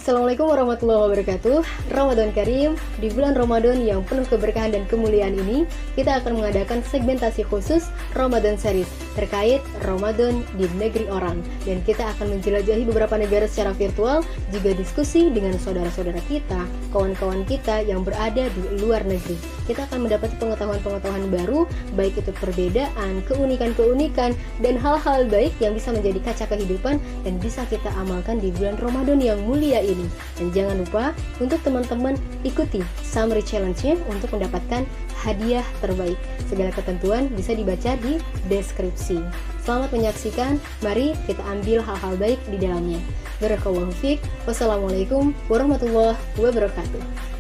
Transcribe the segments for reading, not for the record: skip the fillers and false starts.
Assalamualaikum warahmatullahi wabarakatuh. Ramadan Karim. Di bulan Ramadan yang penuh keberkahan dan kemuliaan ini, kita akan mengadakan segmentasi khusus Ramadan Series terkait Ramadan di negeri orang. Dan kita akan menjelajahi beberapa negara secara virtual, juga diskusi dengan saudara-saudara kita, kawan-kawan kita yang berada di luar negeri. Kita akan mendapat pengetahuan-pengetahuan baru, baik itu perbedaan, keunikan-keunikan, dan hal-hal baik yang bisa menjadi kaca kehidupan dan bisa kita amalkan di bulan Ramadan yang mulia ini. Dan jangan lupa untuk teman-teman ikuti summary challenge-nya untuk mendapatkan hadiah terbaik. Segala ketentuan bisa dibaca di deskripsi. Selamat menyaksikan, mari kita ambil hal-hal baik di dalamnya. Barakallahu fiik. Wassalamualaikum warahmatullahi wabarakatuh.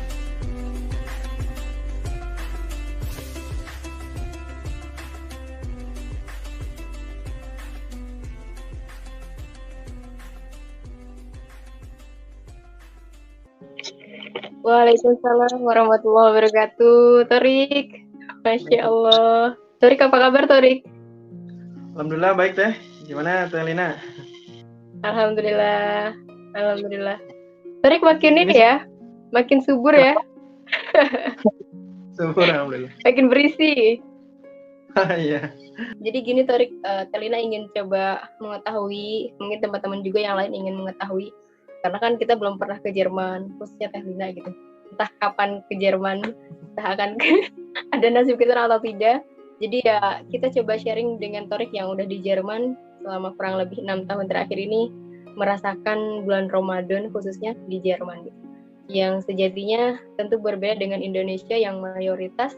Waalaikumsalam warahmatullahi wabarakatuh. Torik, Masya Allah. Torik, apa kabar Torik? Alhamdulillah baik teh. Gimana Teh Lina? Alhamdulillah. Torik makin ini ya, makin subur ya. Subur alhamdulillah. Makin berisi. Iya. Jadi gini Torik, Teh Lina ingin coba mengetahui, mungkin teman-teman juga yang lain ingin mengetahui. Karena kan kita belum pernah ke Jerman, khususnya Teh Lina gitu. Entah kapan ke Jerman, entah akan ada nasib kita atau tidak. Jadi ya kita coba sharing dengan Torik yang udah di Jerman selama kurang lebih 6 tahun terakhir ini, merasakan bulan Ramadan khususnya di Jerman gitu. Yang sejatinya tentu berbeda dengan Indonesia yang mayoritas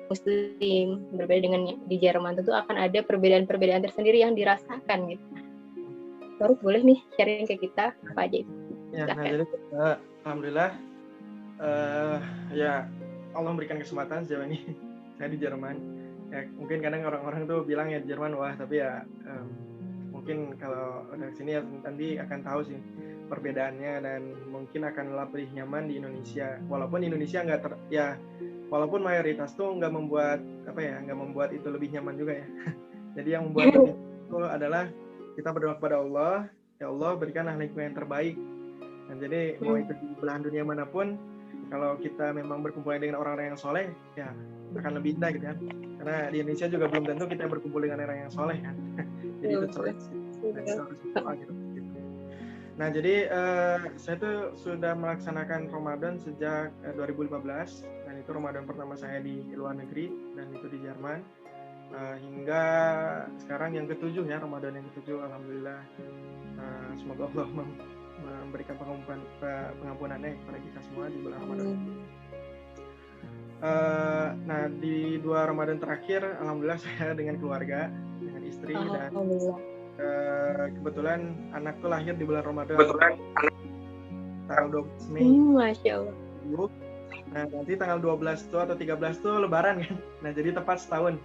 Muslim, berbeda dengan di Jerman. Tentu akan ada perbedaan-perbedaan tersendiri yang dirasakan gitu. Torik boleh nih sharing ke kita apa aja itu? Ya, nah jadi alhamdulillah ya Allah memberikan kesempatan sejauh ini saya di Jerman. Ya mungkin kadang orang-orang tuh bilang ya Jerman wah, tapi ya mungkin kalau udah kesini ya nanti akan tahu sih perbedaannya dan mungkin akan lebih nyaman di Indonesia. Walaupun Indonesia walaupun mayoritas tuh nggak membuat itu lebih nyaman juga ya. Jadi yang membuat itu adalah kita berdoa kepada Allah, ya Allah berikanlah nikmat yang terbaik. Dan jadi mau itu di belahan dunia manapun, kalau kita memang berkumpul dengan orang-orang yang soleh, ya akan lebih indah gitu kan. Karena di Indonesia juga belum tentu kita berkumpul dengan orang yang soleh kan. Jadi itu gitu. Nah jadi saya tuh sudah melaksanakan Ramadan sejak 2015, dan itu Ramadan pertama saya di luar negeri, dan itu di Jerman. Hingga sekarang yang ke-7 ya, Ramadan yang ke-7 alhamdulillah. Semoga Allah memberikan pengampunannya kepada kita semua di bulan Ramadan. Nah di 2 Ramadan terakhir alhamdulillah saya dengan keluarga, dengan istri, dan kebetulan anak tuh lahir di bulan Ramadan. Tanggal 12 Mei. Masya Allah. Nah nanti tanggal 12 tuh atau 13 tuh lebaran kan. Nah jadi tepat setahun.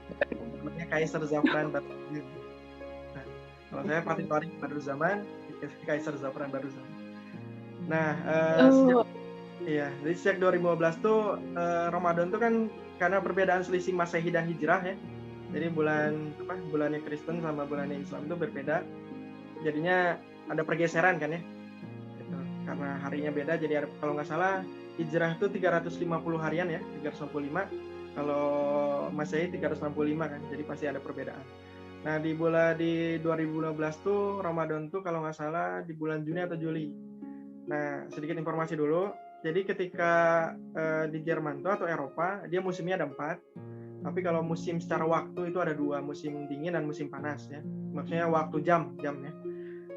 Namanya Kaisar Zafran Badruddin. Nah, kalau saya Fatih Torik Badruzzaman, Kaisar Zafran Badruzzaman. Nah, sejak 2015 tuh Ramadan tuh kan karena perbedaan selisih Masehi dan Hijrah ya. Jadi bulannya Kristen sama bulannya Islam itu berbeda. Jadinya ada pergeseran kan ya. Gitu. Karena harinya beda, jadi kalau nggak salah Hijrah itu 350 harian ya, 365. Kalau Masehi 365 kan, jadi pasti ada perbedaan. Nah di 2015 tuh Ramadan tuh kalau nggak salah di bulan Juni atau Juli. Nah sedikit informasi dulu. Jadi ketika di Jerman tuh atau Eropa dia musimnya ada 4. Tapi kalau musim secara waktu itu ada 2, musim dingin dan musim panas ya. Maksudnya waktu jam ya.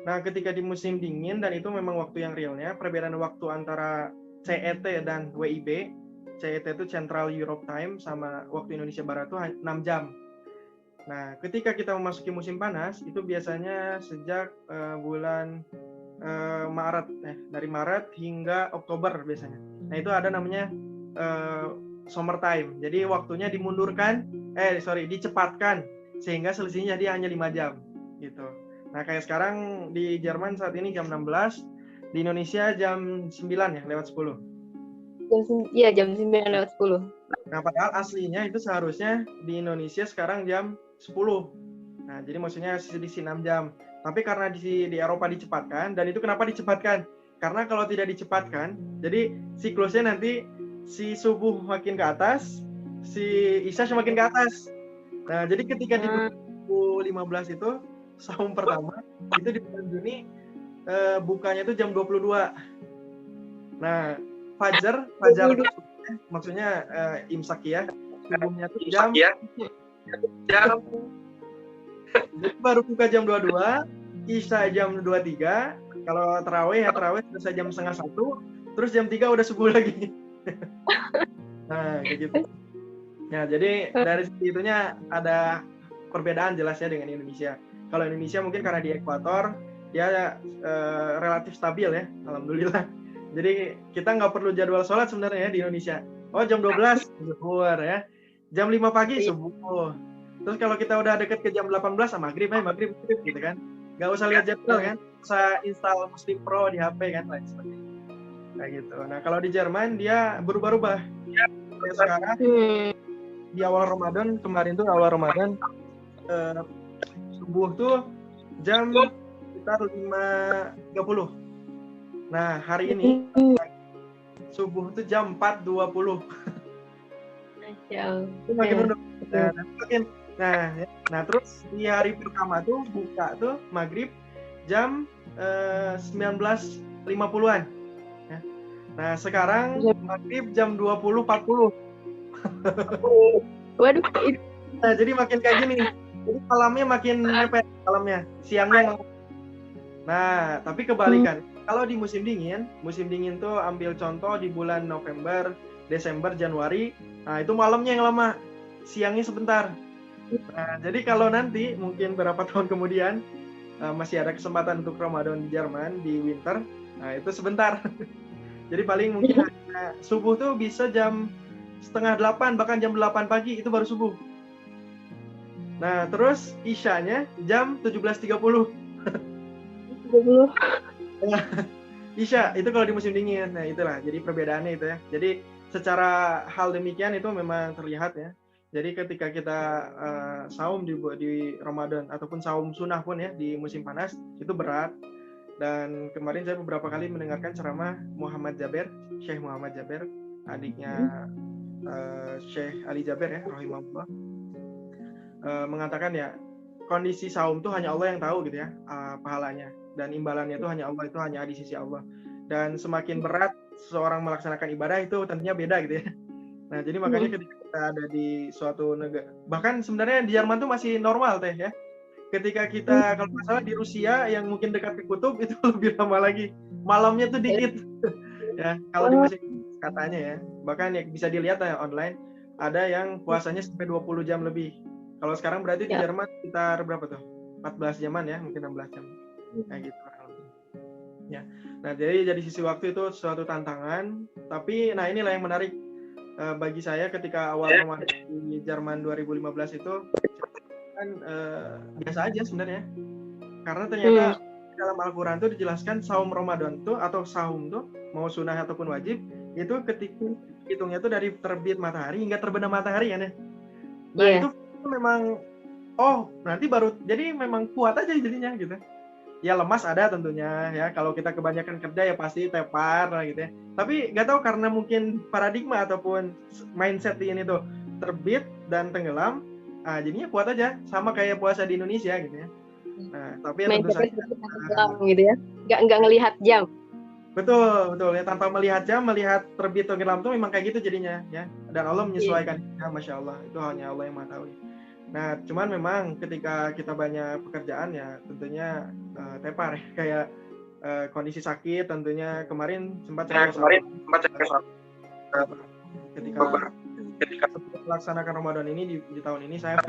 Nah ketika di musim dingin, dan itu memang waktu yang realnya, perbedaan waktu antara CET dan WIB. CET itu Central Europe Time, sama waktu Indonesia Barat itu 6 jam. Nah, ketika kita memasuki musim panas, itu biasanya sejak bulan Maret, dari Maret hingga Oktober biasanya. Nah, itu ada namanya summer time. Jadi waktunya dicepatkan sehingga selisihnya jadi hanya 5 jam gitu. Nah, kayak sekarang di Jerman saat ini jam 16, di Indonesia jam 9 ya, lewat 10. Iya, jam 9:10. Nah, padahal aslinya itu seharusnya di Indonesia sekarang jam 10. Nah, jadi maksudnya selisih 6 jam. Tapi karena di Eropa dicepatkan, dan itu kenapa dicepatkan? karena kalau tidak dicepatkan, jadi siklusnya nanti si subuh makin ke atas, si isya semakin ke atas. Nah, jadi ketika di 2015 itu saum pertama itu di bulan Juni, bukanya itu jam 22. Nah, fajar maksudnya imsak ya, subuhnya itu jam jadi baru buka jam 22, isya jam 23. Kalau tarawih selesai jam setengah 1, terus jam 3 udah subuh lagi. Nah, kayak gitu. Nah, jadi dari segi itunya ada perbedaan jelasnya dengan Indonesia. Kalau Indonesia mungkin karena di ekuator, dia relatif stabil ya, alhamdulillah. Jadi kita nggak perlu jadwal sholat sebenarnya ya di Indonesia. Oh, jam 12 zuhur ya. Jam 5 pagi subuh. Terus kalau kita udah deket ke jam 18 maghrib gitu kan. Nggak usah lihat jadwal kan. Usah install Muslim Pro di HP kan, lain sebagainya. Kayak gitu. Nah, kalau di Jerman dia berubah-ubah. Kayak sekarang di awal Ramadan, kemarin tuh awal Ramadan subuh tuh jam sekitar 5.30. Nah, hari ini subuh tuh jam 4.20. Itu makin mundur. Nah, terus di hari pertama tuh buka tuh maghrib jam 19.50-an. Nah, sekarang maghrib jam 20.40. Waduh. Nah, jadi makin kayak gini. Jadi malamnya makin mepet, siangnya. Nah, tapi kebalikan. Kalau di musim dingin tuh ambil contoh di bulan November, Desember, Januari. Nah, itu malamnya yang lama, siangnya sebentar. Nah, jadi kalau nanti mungkin beberapa tahun kemudian masih ada kesempatan untuk Ramadan di Jerman di winter, nah itu sebentar. Jadi paling mungkin subuh tuh bisa jam 7:30, bahkan jam 8 pagi itu baru subuh. Nah, terus isyanya jam 17.30. Isya itu kalau di musim dingin. Nah, itulah jadi perbedaannya itu ya. Jadi secara hal demikian itu memang terlihat ya. Jadi ketika kita saum di Ramadan ataupun saum sunnah pun ya di musim panas itu berat. Dan kemarin saya beberapa kali mendengarkan ceramah Syekh Muhammad Jaber, adiknya Syekh Ali Jaber ya, rahimahullah, mengatakan ya kondisi saum itu hanya Allah yang tahu gitu ya, pahalanya dan imbalannya itu hanya Allah, itu hanya di sisi Allah. Dan semakin berat seseorang melaksanakan ibadah itu tentunya beda gitu ya. Nah, jadi makanya ketika kita ada di suatu negara, bahkan sebenarnya di Jerman tuh masih normal teh ya. Ketika kita kalau nggak salah di Rusia yang mungkin dekat ke kutub itu lebih lama lagi, malamnya tuh dikit. Ya, kalau di musim katanya ya. Bahkan ya bisa dilihat ya online, ada yang puasanya sampai 20 jam lebih. Kalau sekarang berarti di Jerman sekitar berapa tuh? 14 jaman ya, mungkin 16 jam. Kayak gitu. Ya. Nah, jadi dari sisi waktu itu suatu tantangan, tapi nah inilah yang menarik bagi saya ketika awal Ramadan di Jerman 2015 itu kan biasa aja sebenarnya. Karena ternyata dalam Al-Quran itu dijelaskan saum Ramadan tuh atau saum tuh mau sunnah ataupun wajib itu ketika hitungnya tuh dari terbit matahari hingga terbenam matahari kan ya. Nah, itu memang nanti baru jadi memang kuat aja jadinya gitu. Ya lemas ada tentunya ya, kalau kita kebanyakan kerja ya pasti tepar lah gitu ya. Tapi nggak tahu karena mungkin paradigma ataupun mindset di ini tuh terbit dan tenggelam, jadinya kuat aja sama kayak puasa di Indonesia gitu ya. Nah, tapi ya tentu saja gitu ya, nggak ngelihat jam. Betul ya, tanpa melihat jam, melihat terbit tenggelam tuh memang kayak gitu jadinya ya. Dan Allah menyesuaikan, ya, masya Allah, itu hanya Allah yang maha tahu. Nah, cuman memang ketika kita banyak pekerjaan ya tentunya tepar ya. Kayak kondisi sakit tentunya kemarin sempat ketika melaksanakan Ramadan ini di tahun ini saya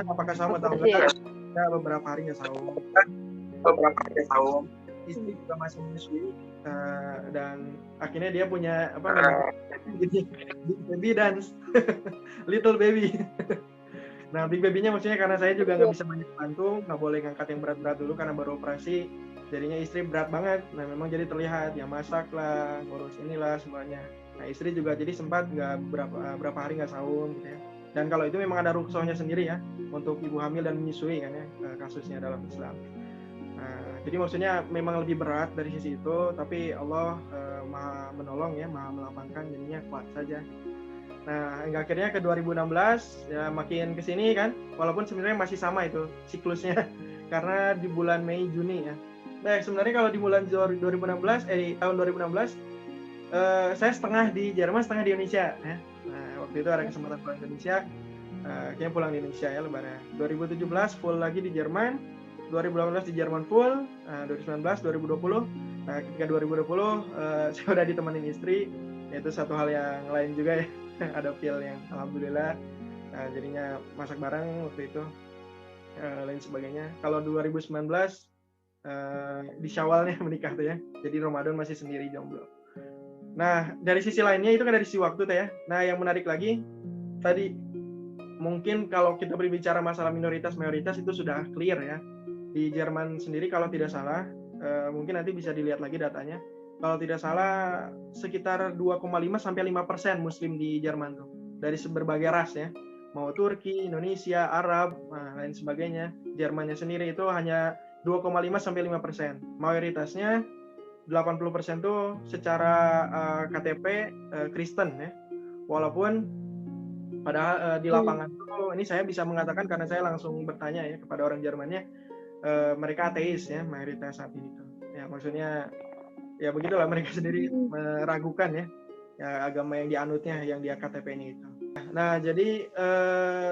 apakah sahur atau enggak, ya beberapa hari nggak sahur. Istri juga masih menyusui dan akhirnya dia punya big baby dan little baby. Nah, big baby-nya maksudnya karena saya juga nggak bisa banyak bantu, nggak boleh ngangkat yang berat-berat dulu karena baru operasi, jadinya istri berat banget. Nah, memang jadi terlihat ya masak lah, ngurus inilah semuanya. Nah, istri juga jadi sempat nggak berapa hari nggak saum gitu ya. Dan kalau itu memang ada rukhsahnya sendiri ya untuk ibu hamil dan menyusui kan ya, kasusnya dalam Islam. Jadi maksudnya memang lebih berat dari sisi itu, tapi Allah maha menolong ya, maha melapangkan, jadinya kuat saja. Nah, hingga akhirnya ke 2016 ya makin kesini kan, walaupun sebenarnya masih sama itu siklusnya karena di bulan Mei Juni ya. Nah, sebenarnya kalau di bulan 2016 di tahun 2016 saya setengah di Jerman, setengah di Indonesia ya. Nah, waktu itu ada kesempatan pulang ke Indonesia, kayaknya pulang di Indonesia ya lebaran. 2017 full lagi di Jerman, 2018 di Jerman full, 2019, 2020. Nah, ketika 2020 saya udah ditemenin istri, itu satu hal yang lain juga ya. Ada feel yang alhamdulillah, jadinya masak bareng waktu itu, lain sebagainya. Kalau 2019 di Syawalnya menikah tuh ya, jadi Ramadan masih sendiri jomblo. Nah, dari sisi lainnya itu kan dari sisi waktu tuh ya. Nah, yang menarik lagi tadi mungkin kalau kita berbicara masalah minoritas mayoritas itu sudah clear ya. Di Jerman sendiri kalau tidak salah, mungkin nanti bisa dilihat lagi datanya. Kalau tidak salah sekitar 2,5 sampai 5% Muslim di Jerman tuh dari berbagai ras ya, mau Turki, Indonesia, Arab, lain sebagainya. Jermannya sendiri itu hanya 2,5 sampai 5%. Mayoritasnya 80% tuh secara KTP Kristen ya. Walaupun padahal di lapangan tuh ini saya bisa mengatakan karena saya langsung bertanya ya kepada orang Jermannya. Mereka ateis ya mayoritas saat ini tuh. Ya maksudnya ya begitulah mereka sendiri meragukan ya agama yang dianutnya yang dia KTP-nya itu. Nah jadi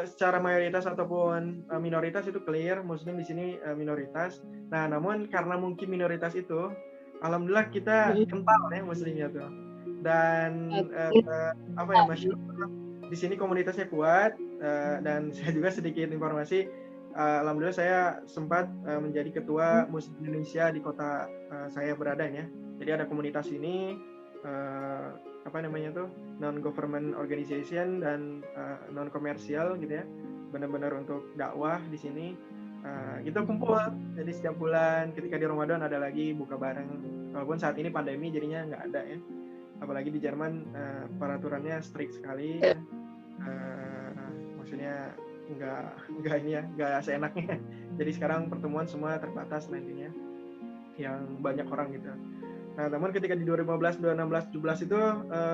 secara mayoritas ataupun minoritas itu clear, Muslim di sini minoritas. Nah namun karena mungkin minoritas itu, alhamdulillah kita kental ya Muslimnya tuh. Dan masyaallah di sini komunitasnya kuat dan saya juga sedikit informasi. Alhamdulillah saya sempat menjadi ketua Muslim Indonesia di kota saya berada ya. Jadi ada komunitas ini non-government organization dan non-komersial gitu ya. Benar-benar untuk dakwah di sini. Kita kumpul. Jadi setiap bulan ketika di Ramadan ada lagi buka bareng. Walaupun saat ini pandemi jadinya nggak ada ya. Apalagi di Jerman peraturannya strict sekali. Maksudnya nggak seenaknya. Jadi sekarang pertemuan semua terbatas nantinya yang banyak orang gitu. Nah namun ketika di 2015, 2016, 2017 itu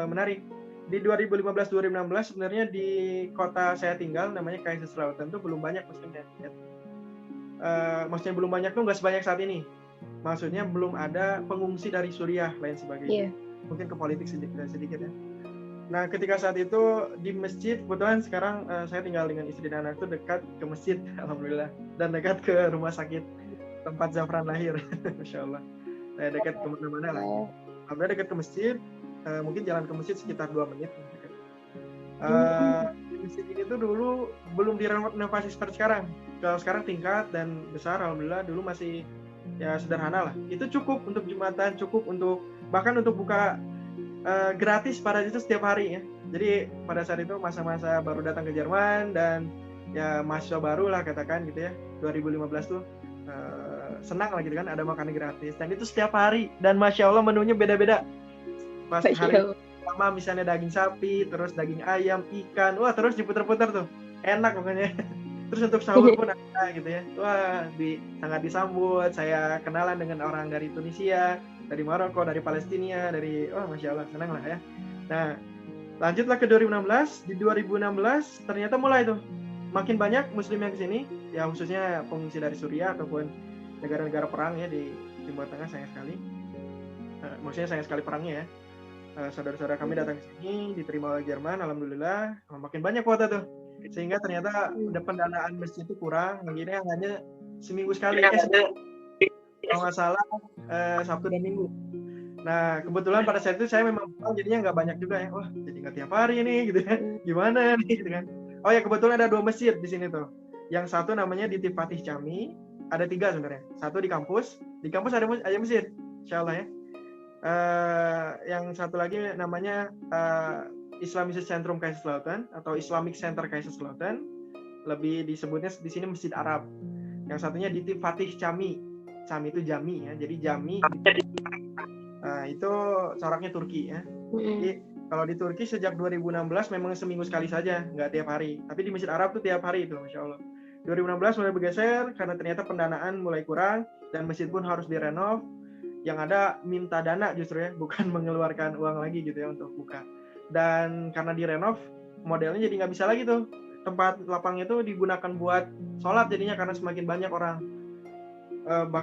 menarik. Di 2015, 2016 sebenarnya di kota saya tinggal namanya Kaiserslautern itu belum banyak muslimnya. Maksudnya belum banyak tuh nggak sebanyak saat ini. Maksudnya belum ada pengungsi dari Suriah lain sebagainya. Mungkin ke politik sedikit ya. Nah, ketika saat itu di masjid, kebetulan sekarang saya tinggal dengan istri dan anak itu dekat ke masjid, alhamdulillah, dan dekat ke rumah sakit tempat Zafran lahir, masya Allah. Saya dekat kemana-mana lah. Alhamdulillah dekat ke masjid, mungkin jalan ke masjid sekitar 2 menit. Di masjid ini tuh dulu belum direnovasi seperti sekarang. Kalau sekarang tingkat dan besar, alhamdulillah. Dulu masih ya sederhana lah. Itu cukup untuk Jumatan, cukup untuk bahkan untuk buka gratis pada itu setiap hari ya. Jadi pada saat itu masa-masa baru datang ke Jerman dan ya mahasiswa baru lah katakan gitu ya, 2015 tuh senang lah gitu kan ada makanan gratis dan itu setiap hari dan masya Allah menunya beda-beda. Pas hari pertama misalnya daging sapi, terus daging ayam, ikan, wah terus diputer-puter tuh enak pokoknya. Terus untuk sahur pun ada gitu ya, wah sangat disambut. Saya kenalan dengan orang dari Tunisia, dari Maroko, dari Palestina, dari masya Allah senang lah ya. Nah lanjutlah ke 2016. Di 2016 ternyata mulai tuh makin banyak Muslim yang kesini, ya khususnya pengungsi dari Suriah ataupun negara-negara perang ya di Timur Tengah sayang sekali. Maksudnya sayang sekali perangnya ya. Saudara-saudara kami datang ke sini, diterima oleh Jerman, alhamdulillah makin banyak kuota tuh. Sehingga ternyata ada pendanaan masjid itu kurang, akhirnya hanya seminggu sekali. Kalau nggak salah Sabtu dan Minggu. Nah kebetulan pada saat itu saya memang jadinya nggak banyak juga ya. Wah jadi nggak tiap hari nih gitu ya. Gimana nih gitu kan. Oh ya kebetulan ada 2 masjid di sini tuh. Yang satu namanya di Fatih Jami. Ada 3 sebenarnya. Satu di kampus. Di kampus ada masjid. Insya Allah ya. Yang satu lagi namanya Islamische Zentrum Kaiserslautern atau Islamic Center Kaiserslautern. Lebih disebutnya di sini Masjid Arab. Yang satunya di Fatih Jami. Jami itu Jami ya. Jadi Jami itu coraknya Turki ya. Jadi kalau di Turki sejak 2016 memang seminggu sekali saja, nggak tiap hari. Tapi di Masjid Arab tuh tiap hari itu, masya Allah. 2016 mulai bergeser karena ternyata pendanaan mulai kurang. dan masjid pun harus direnov. Yang ada minta dana justru ya, bukan mengeluarkan uang lagi gitu ya untuk buka. Dan karena direnov, modelnya jadi nggak bisa lagi tuh tempat lapangnya tuh digunakan buat sholat jadinya, karena semakin banyak orang.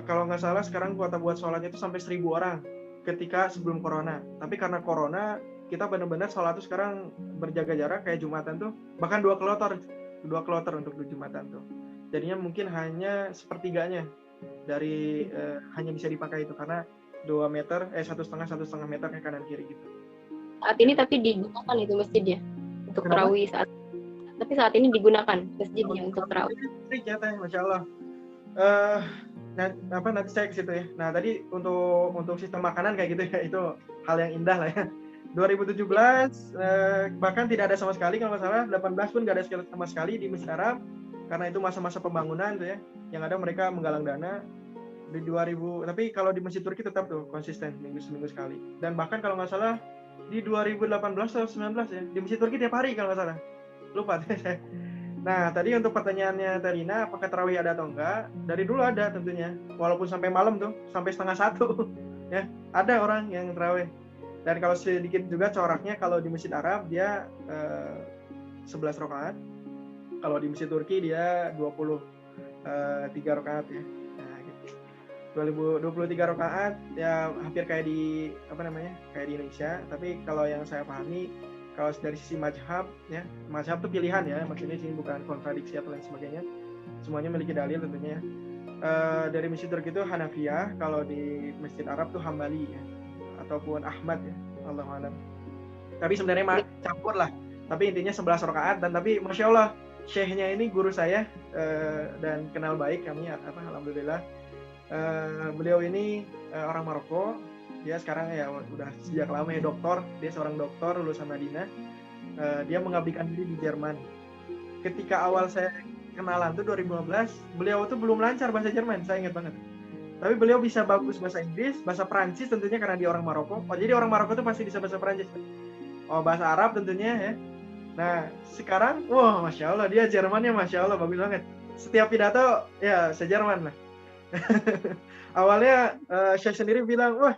Kalau nggak salah sekarang kuota buat sholatnya itu sampai 1.000 orang ketika sebelum corona. Tapi karena corona, kita benar-benar sholat tuh sekarang berjaga jarak, kayak Jumatan tuh bahkan 2 kloter untuk di Jumatan tuh. Jadinya mungkin hanya sepertiganya dari hanya bisa dipakai itu, karena 2 meter, 1,5 meter ke kanan kiri gitu. Saat ini tapi digunakan itu masjidnya untuk tarawih tapi saat ini digunakan masjidnya untuk tarawih. Ya, Masya Allah. Nanti saya ke situ ya. Nah, tadi untuk sistem makanan kayak gitu ya, itu hal yang indah lah ya. 2017 bahkan tidak ada sama sekali, kalau nggak salah 18 pun nggak ada sama sekali di Masjid Arab, karena itu masa-masa pembangunan tuh ya. Yang ada mereka menggalang dana di 2000, tapi kalau di Masjid Turki tetap tuh konsisten seminggu sekali. Dan bahkan kalau nggak salah di 2018 atau 19 ya, di Masjid Turki tiap hari kalau nggak salah. Lupa saya. Nah, tadi untuk pertanyaannya Terina, apakah tarawih ada atau enggak? Dari dulu ada tentunya, walaupun sampai malam tuh, sampai 12:30 ya, ada orang yang tarawih. Dan kalau sedikit juga coraknya, kalau di Masjid Arab dia 11 rakaat, kalau di Masjid Turki dia 23 rakaat ya. Nah, gitu. 23 rakaat ya, hampir kayak di kayak di Indonesia. Tapi kalau yang saya pahami, kalau dari sisi mazhab ya, mazhab itu pilihan ya, maksudnya sini bukan kontradiksi atau lain sebagainya, semuanya memiliki dalil tentunya. Dari Masjid Turki itu Hanafiyah, kalau di Masjid Arab tuh Hambali ya, ataupun Ahmad ya, Allahu a'lam. Tapi sebenarnya campur lah, tapi intinya 11 rakaat. Dan tapi Masya Allah, syekhnya ini guru saya dan kenal baik kami, alhamdulillah. Beliau ini orang Maroko. Dia sekarang ya udah sejak lama ya doktor, dia seorang doktor lulusan Madinah. Dia mengabdikan diri di Jerman. Ketika awal saya kenalan tuh 2015, beliau tuh belum lancar bahasa Jerman, saya ingat banget. Tapi beliau bisa bagus bahasa Inggris, bahasa Perancis tentunya karena dia orang Maroko. Oh, jadi orang Maroko tuh pasti bisa bahasa Perancis. Oh, bahasa Arab tentunya ya. Nah, sekarang, wah, Masya Allah, dia Jermannya Masya Allah, bagus banget. Setiap pidato, ya, se-Jerman lah. Awalnya, saya sendiri bilang, wah,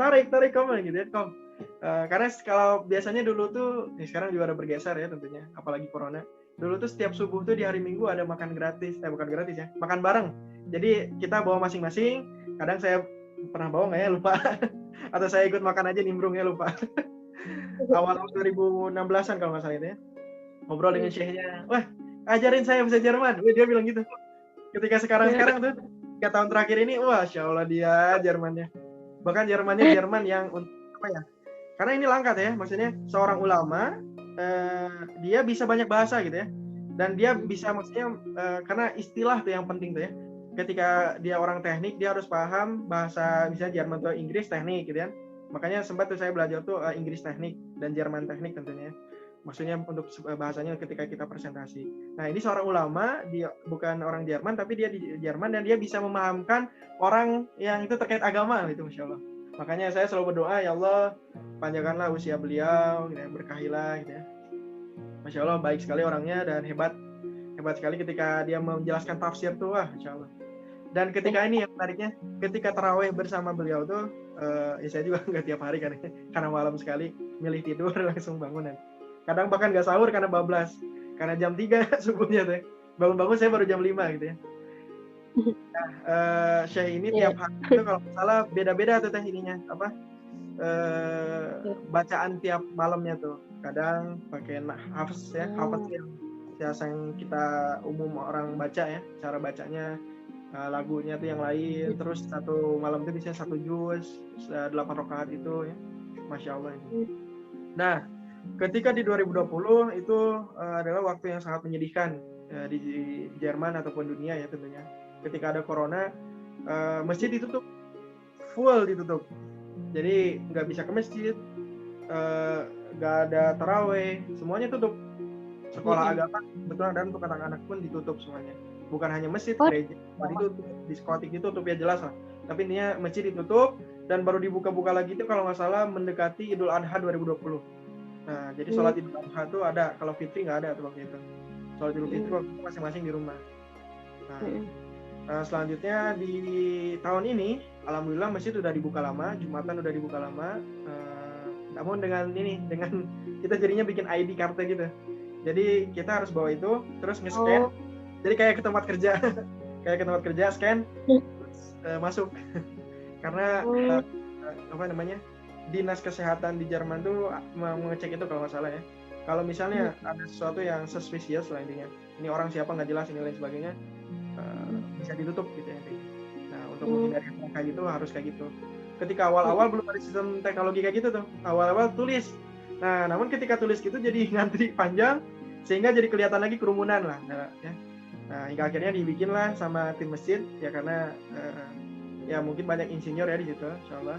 tarik kamu, gitu ya, Kom. Karena kalau biasanya dulu tuh, sekarang juga ada bergeser ya tentunya, apalagi Corona. Dulu tuh setiap subuh tuh di hari Minggu ada makan gratis, bukan gratis ya, makan bareng. Jadi kita bawa masing-masing, kadang saya pernah bawa nggak ya, lupa. Atau saya ikut makan aja nimbrungnya, lupa. Awal 2016an kalau nggak salah itu ya. Ngobrol dengan syekhnya, wah ajarin saya bahasa Jerman. Dia bilang gitu. Ketika sekarang tuh 3 tahun terakhir ini, wah Masya Allah dia Jermannya. Bahkan Jerman yang apa ya? Karena ini langkat ya, maksudnya seorang ulama dia bisa banyak bahasa gitu ya. Dan dia bisa maksudnya karena istilah tuh yang penting tuh ya. Ketika dia orang teknik, dia harus paham bahasa misalnya Jerman atau Inggris teknik gitu kan. Makanya sempat tuh saya belajar tuh Inggris teknik dan Jerman teknik tentunya. Maksudnya untuk bahasanya ketika kita presentasi. Nah, ini seorang ulama, dia bukan orang Jerman tapi dia di Jerman dan dia bisa memahamkan orang yang itu terkait agama gitu, Masya Allah. Makanya saya selalu berdoa, ya Allah, panjangkanlah usia beliau, gitu ya, berkahilah gitu ya. Masya Allah, baik sekali orangnya dan hebat sekali ketika dia menjelaskan tafsir tuh, wah Masya Allah. Dan ketika ini yang menariknya, ketika taraweh bersama beliau tuh, ya saya juga nggak tiap hari kan, karena malam sekali, milih tidur langsung bangunan. Kadang bahkan nggak sahur karena bablas, karena jam 3 subuhnya tuh, bangun-bangun saya baru jam 5 gitu ya. Nah, Syekh ini tiap hari itu kalau salah beda-beda tuh teh ininya, bacaan tiap malamnya tuh. Kadang pakai hafs ya, hafs yang kita umum orang baca ya, cara bacanya. Lagunya tuh yang lain, terus satu malam itu bisa 1 juz, 8 rakaat itu ya, Masya Allah ini. Nah, ketika di 2020 itu adalah waktu yang sangat menyedihkan di Jerman ataupun dunia ya tentunya. Ketika ada corona, masjid ditutup, full ditutup, jadi nggak bisa ke masjid, nggak ada taraweh, semuanya tutup. Sekolah agama, betul, dan untuk anak-anak pun ditutup semuanya. Bukan hanya masjid, gereja ditutup, diskotik ditutup ya jelas lah. Tapi intinya masjid ditutup dan baru dibuka-buka lagi itu kalau nggak salah mendekati Idul Adha 2020. Nah, jadi sholat Idul Adha tuh ada, kalau Fitri nggak ada tuh waktu itu. Sholat Idul Fitri waktu itu masing-masing di rumah. Nah, Selanjutnya di tahun ini, alhamdulillah masjid udah dibuka lama, Jumatan udah dibuka lama. Namun dengan kita jadinya bikin ID kartu gitu. Jadi kita harus bawa itu, terus nge-scan. Jadi kayak ke tempat kerja, scan, terus masuk. Karena dinas kesehatan di Jerman tuh mengecek itu kalau nggak salah ya. Kalau misalnya ada sesuatu yang suspicious lah intinya, ini orang siapa nggak jelas ini lain sebagainya, bisa ditutup gitu ya. Nah untuk menghindari kayak gitu harus kayak gitu. Ketika awal-awal belum ada sistem teknologi kayak gitu tuh, awal-awal tulis. Nah namun ketika tulis gitu jadi ngantri panjang, sehingga jadi kelihatan lagi kerumunan lah. Ya. Nah hingga akhirnya dibikinlah sama tim masjid ya karena ya mungkin banyak insinyur ya di situ, insyaallah.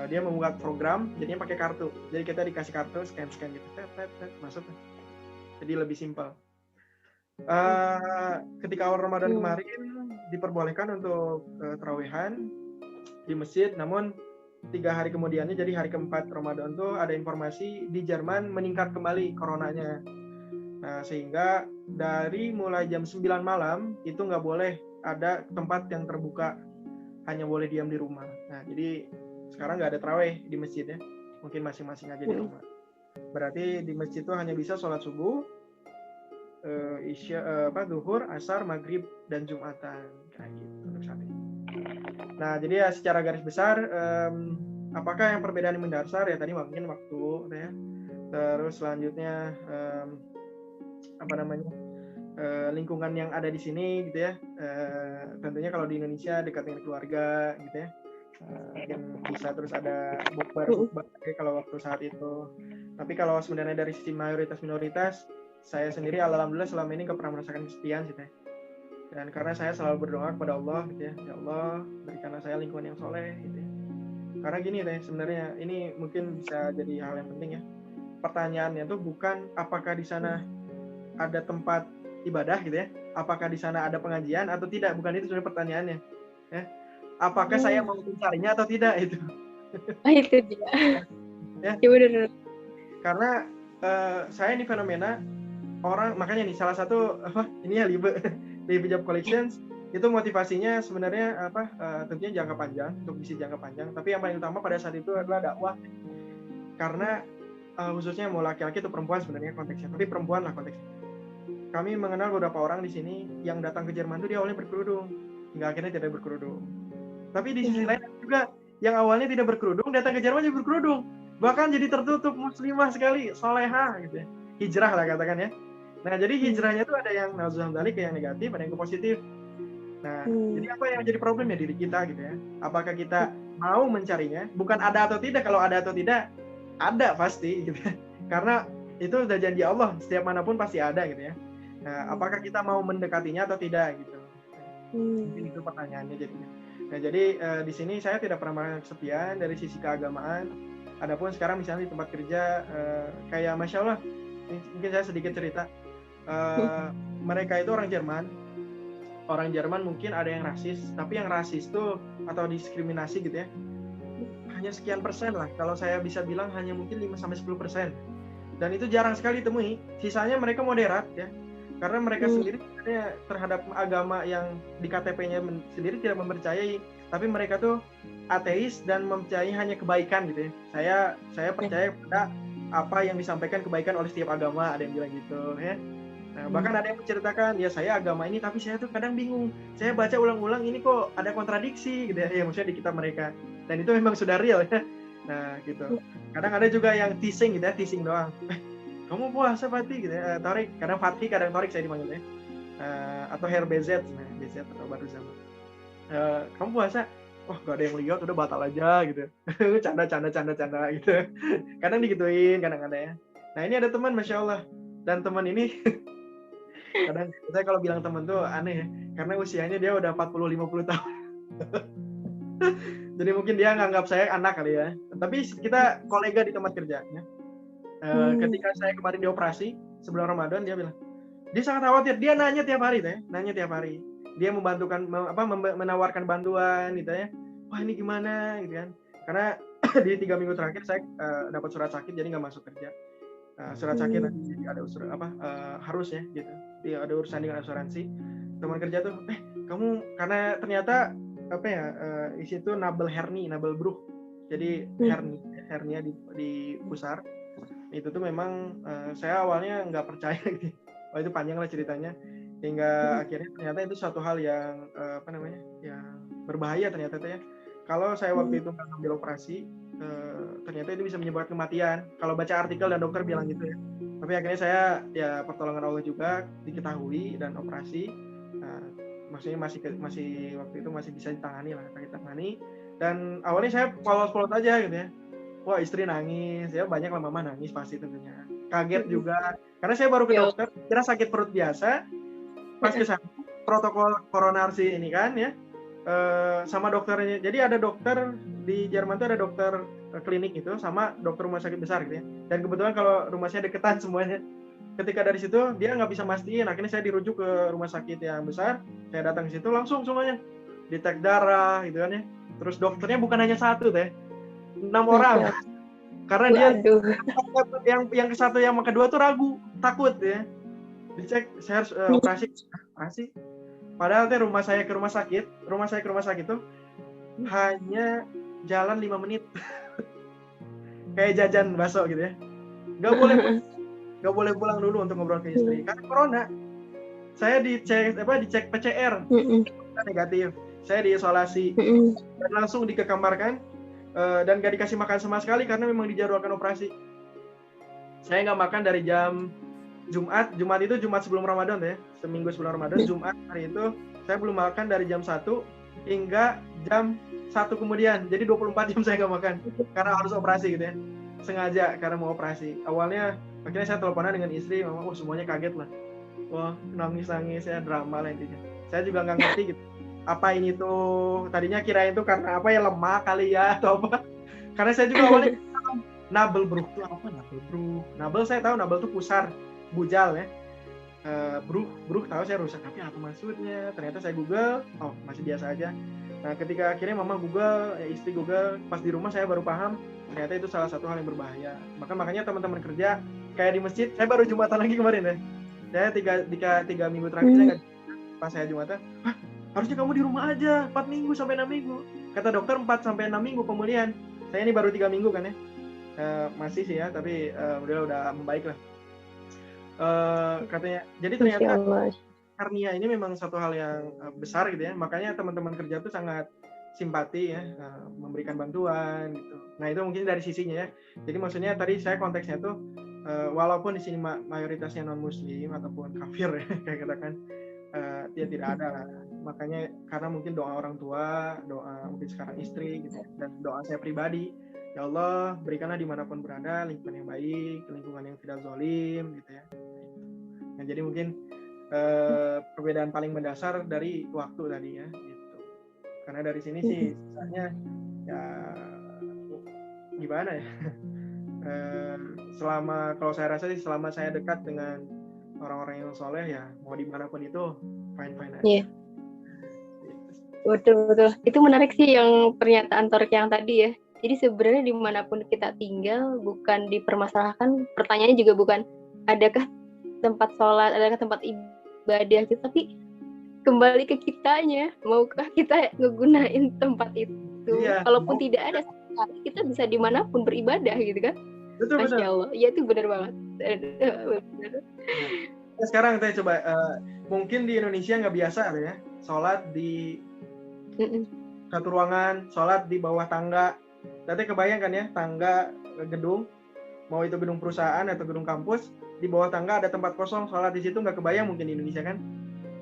Dia membuat program jadinya pakai kartu, jadi kita dikasih kartu scan gitu, masuk, jadi lebih simpel. Ketika awal Ramadan kemarin diperbolehkan untuk tarawehan di masjid, namun 3 hari kemudiannya jadi hari keempat Ramadan tuh ada informasi di Jerman meningkat kembali coronanya. Nah sehingga dari mulai jam 9 malam itu nggak boleh ada tempat yang terbuka, hanya boleh diam di rumah. Nah jadi sekarang nggak ada tarawih di masjid ya, mungkin masing-masing aja di rumah. Berarti di masjid itu hanya bisa sholat subuh, zuhur, asar, maghrib, dan jumatan kayak gitu untuk saat ini. Nah jadi ya secara garis besar, apakah yang perbedaan yang mendasar ya tadi mungkin waktu ya. Terus selanjutnya lingkungan yang ada di sini gitu ya. Tentunya kalau di Indonesia dekat dengan keluarga gitu ya. Yang bisa terus ada bukber kalau waktu saat itu. Tapi kalau sebenarnya dari sisi mayoritas minoritas, saya sendiri alhamdulillah selama ini nggak pernah merasakan kesepian gitu ya. Dan karena saya selalu berdoa kepada Allah gitu ya, ya Allah berikanlah saya lingkungan yang soleh gitu ya. Karena gini deh sebenarnya ini mungkin bisa jadi hal yang penting ya. Pertanyaannya tuh bukan apakah di sana ada tempat ibadah gitu ya, apakah di sana ada pengajian atau tidak, bukan itu sebenarnya pertanyaannya ya. Apakah saya mau mencarinya atau tidak itu? Itu dia. Ya. Ya benar. Karena saya ini fenomena orang, makanya nih salah satu ini ya Libe Job Collections itu motivasinya sebenarnya tentunya jangka panjang, untuk bisnis jangka panjang. Tapi yang paling utama pada saat itu adalah dakwah. Karena khususnya mau laki-laki atau perempuan sebenarnya konteksnya, tapi perempuan lah konteksnya. Kami mengenal beberapa orang di sini yang datang ke Jerman itu dia awalnya berkerudung, hingga akhirnya tidak berkerudung. Tapi di sisi lain juga yang awalnya tidak berkerudung datang ke Jerman jadi berkerudung, bahkan jadi tertutup, muslimah sekali, soleha gitu ya, hijrah lah katakan ya. Nah jadi hijrahnya itu ada yang nauzubillah ke yang negatif, ada yang ke positif. Nah jadi apa yang jadi problem ya diri kita gitu ya, apakah kita mau mencarinya, bukan ada atau tidak. Kalau ada atau tidak, ada pasti gitu ya, karena itu udah janji Allah, setiap manapun pasti ada gitu ya. Nah apakah kita mau mendekatinya atau tidak gitu, mungkin itu pertanyaannya jadinya. Nah jadi di sini saya tidak pernah merasa kesepian dari sisi keagamaan. Adapun sekarang misalnya di tempat kerja kayak Masya Allah, mungkin saya sedikit cerita. Mereka itu orang Jerman mungkin ada yang rasis, tapi yang rasis tuh atau diskriminasi gitu ya, hanya sekian persen lah. Kalau saya bisa bilang hanya mungkin 5-10%. Dan itu jarang sekali temui. Sisanya mereka moderat ya. Karena mereka sendiri terhadap agama yang di KTP-nya sendiri tidak mempercayai, tapi mereka tuh ateis dan mempercayai hanya kebaikan gitu ya. Saya percaya pada apa yang disampaikan kebaikan oleh setiap agama, ada yang bilang gitu ya. Nah, bahkan ada yang menceritakan, ya saya agama ini tapi saya tuh kadang bingung. Saya baca ulang-ulang ini kok ada kontradiksi gitu ya, maksudnya di kitab mereka. Dan itu memang sudah real ya. Nah, gitu. Kadang ada juga yang teasing gitu ya, teasing doang. Kamu puasa Fatih gitu ya, Torik, kadang Fatih, kadang Torik saya dipanggilnya, atau Her BZ, BZ atau baru zaman. Kamu puasa, wah gak ada yang lihat, udah batal aja gitu, canda gitu. Kadang digituin, kadang ada ya. Nah ini ada teman, Masya Allah, dan teman ini, kadang saya kalau bilang teman tuh aneh ya, karena usianya dia udah 40-50 tahun. Jadi mungkin dia nganggap saya anak kali ya, tapi kita kolega di tempat kerja ya. Ketika saya kemarin dioperasi sebelum Ramadan, dia bilang dia sangat khawatir, dia nanya tiap hari dia menawarkan bantuan gitu ya, wah ini gimana gitu kan, karena di 3 minggu terakhir saya dapat surat sakit jadi nggak masuk kerja. Surat sakit nanti ada harus ya gitu, ada urusan dengan asuransi. teman kerja tuh, kamu, karena ternyata apa ya, di situ nabel bruch, jadi hernia di pusar. Itu tuh memang saya awalnya nggak percaya gitu. Wah, itu panjang lah ceritanya, hingga akhirnya ternyata itu suatu hal yang yang berbahaya ternyata tuh ya. Kalau saya waktu itu nggak ambil operasi, ternyata itu bisa menyebabkan kematian. Kalau baca artikel dan dokter bilang gitu ya. Tapi akhirnya saya ya pertolongan Allah juga diketahui dan operasi. Maksudnya masih waktu itu masih bisa ditangani. Dan awalnya saya polos-polos aja gitu ya. Wah, istri nangis, ya banyak lah, mama nangis pasti tentunya. Kaget juga, karena saya baru ke dokter, kira sakit perut biasa. Pas ke sana, protokol koronarsi ini kan ya, sama dokternya. Jadi ada dokter di Jerman tuh, ada dokter klinik itu sama dokter rumah sakit besar gitu ya. Dan kebetulan kalau rumah saya deketan semuanya. Ketika dari situ dia nggak bisa mastiin, akhirnya saya dirujuk ke rumah sakit yang besar. Saya datang ke situ langsung semuanya ditek darah gitu kan ya. Terus dokternya bukan hanya satu teh, 6 orang. Karena dia yang ke satu yang kedua tuh ragu, takut ya. Dicek, saya harus operasi. Padahal teh rumah saya ke rumah sakit tuh hanya jalan 5 menit. Kayak jajan bakso gitu ya. Gak boleh pulang dulu untuk ngobrol ke istri. Karena corona. Saya dicek PCR negatif. Saya diisolasi dan langsung dikekambarkan dan gak dikasih makan sama sekali karena memang dijadwalkan operasi. Saya nggak makan dari jam Jumat itu Jumat sebelum Ramadan ya, seminggu sebelum Ramadan. Jumat hari itu saya belum makan dari jam 1 hingga jam 1 kemudian. Jadi 24 jam saya nggak makan karena harus operasi gitu ya. Sengaja karena mau operasi. Awalnya akhirnya saya teleponan dengan istri, mama, semuanya kaget lah. Wah, nangis ya, drama lah intinya. Saya juga nggak ngerti gitu. Apa ini tuh, tadinya kirain tuh karena apa ya, lemah kali ya atau apa. Karena saya juga awalnya nabel bruch tuh apa, nabel saya tahu, nabel tuh pusar, bujal ya. Bruch tahu saya rusak, tapi apa maksudnya? Ternyata saya Google, oh masih biasa aja. Nah, ketika akhirnya mama Google, istri Google, pas di rumah saya baru paham ternyata itu salah satu hal yang berbahaya. Makanya teman-teman kerja kayak di masjid, saya baru Jumatan lagi kemarin ya. Saya 3 minggu terakhir saya nggak, pas saya Jumatan, harusnya kamu di rumah aja 4 minggu sampai 6 minggu. Kata dokter 4 sampai 6 minggu pemulihan. Saya ini baru 3 minggu kan ya. Masih sih ya, tapi udah membaik lah. Katanya. Jadi ternyata hernia ini memang satu hal yang besar gitu ya. Makanya teman-teman kerja tuh sangat simpati ya, memberikan bantuan gitu. Nah, itu mungkin dari sisinya ya. Jadi maksudnya tadi saya konteksnya tuh walaupun di sini mayoritasnya non muslim ataupun kafir ya, kayak katakan, dia tidak ada lah. Makanya karena mungkin doa orang tua, doa mungkin sekarang istri gitu, dan doa saya pribadi, ya Allah berikanlah dimanapun berada lingkungan yang baik, lingkungan yang tidak zalim gitu ya. Nah, jadi mungkin perbedaan paling mendasar dari waktu tadi ya gitu. Karena dari sini sih misalnya ya gimana ya, kalau saya rasa sih selama saya dekat dengan orang-orang yang soleh ya, mau dimanapun itu fine aja. Yeah. Betul. Itu menarik sih yang pernyataan Torek yang tadi ya. Jadi sebenarnya dimanapun kita tinggal bukan dipermasalahkan, pertanyaannya juga bukan adakah tempat sholat, adakah tempat ibadah gitu, tapi kembali ke kitanya, maukah kita ngegunain tempat itu. Iya, kalaupun tidak ada, kita bisa dimanapun beribadah gitu kan. Betul. Masya Allah, ya itu benar banget. Sekarang kita coba, mungkin di Indonesia nggak biasa ya, sholat di satu ruangan, sholat di bawah tangga. Tadi kebayangkan ya, tangga gedung, mau itu gedung perusahaan atau gedung kampus, di bawah tangga ada tempat kosong, sholat di situ nggak kebayang mungkin di Indonesia kan.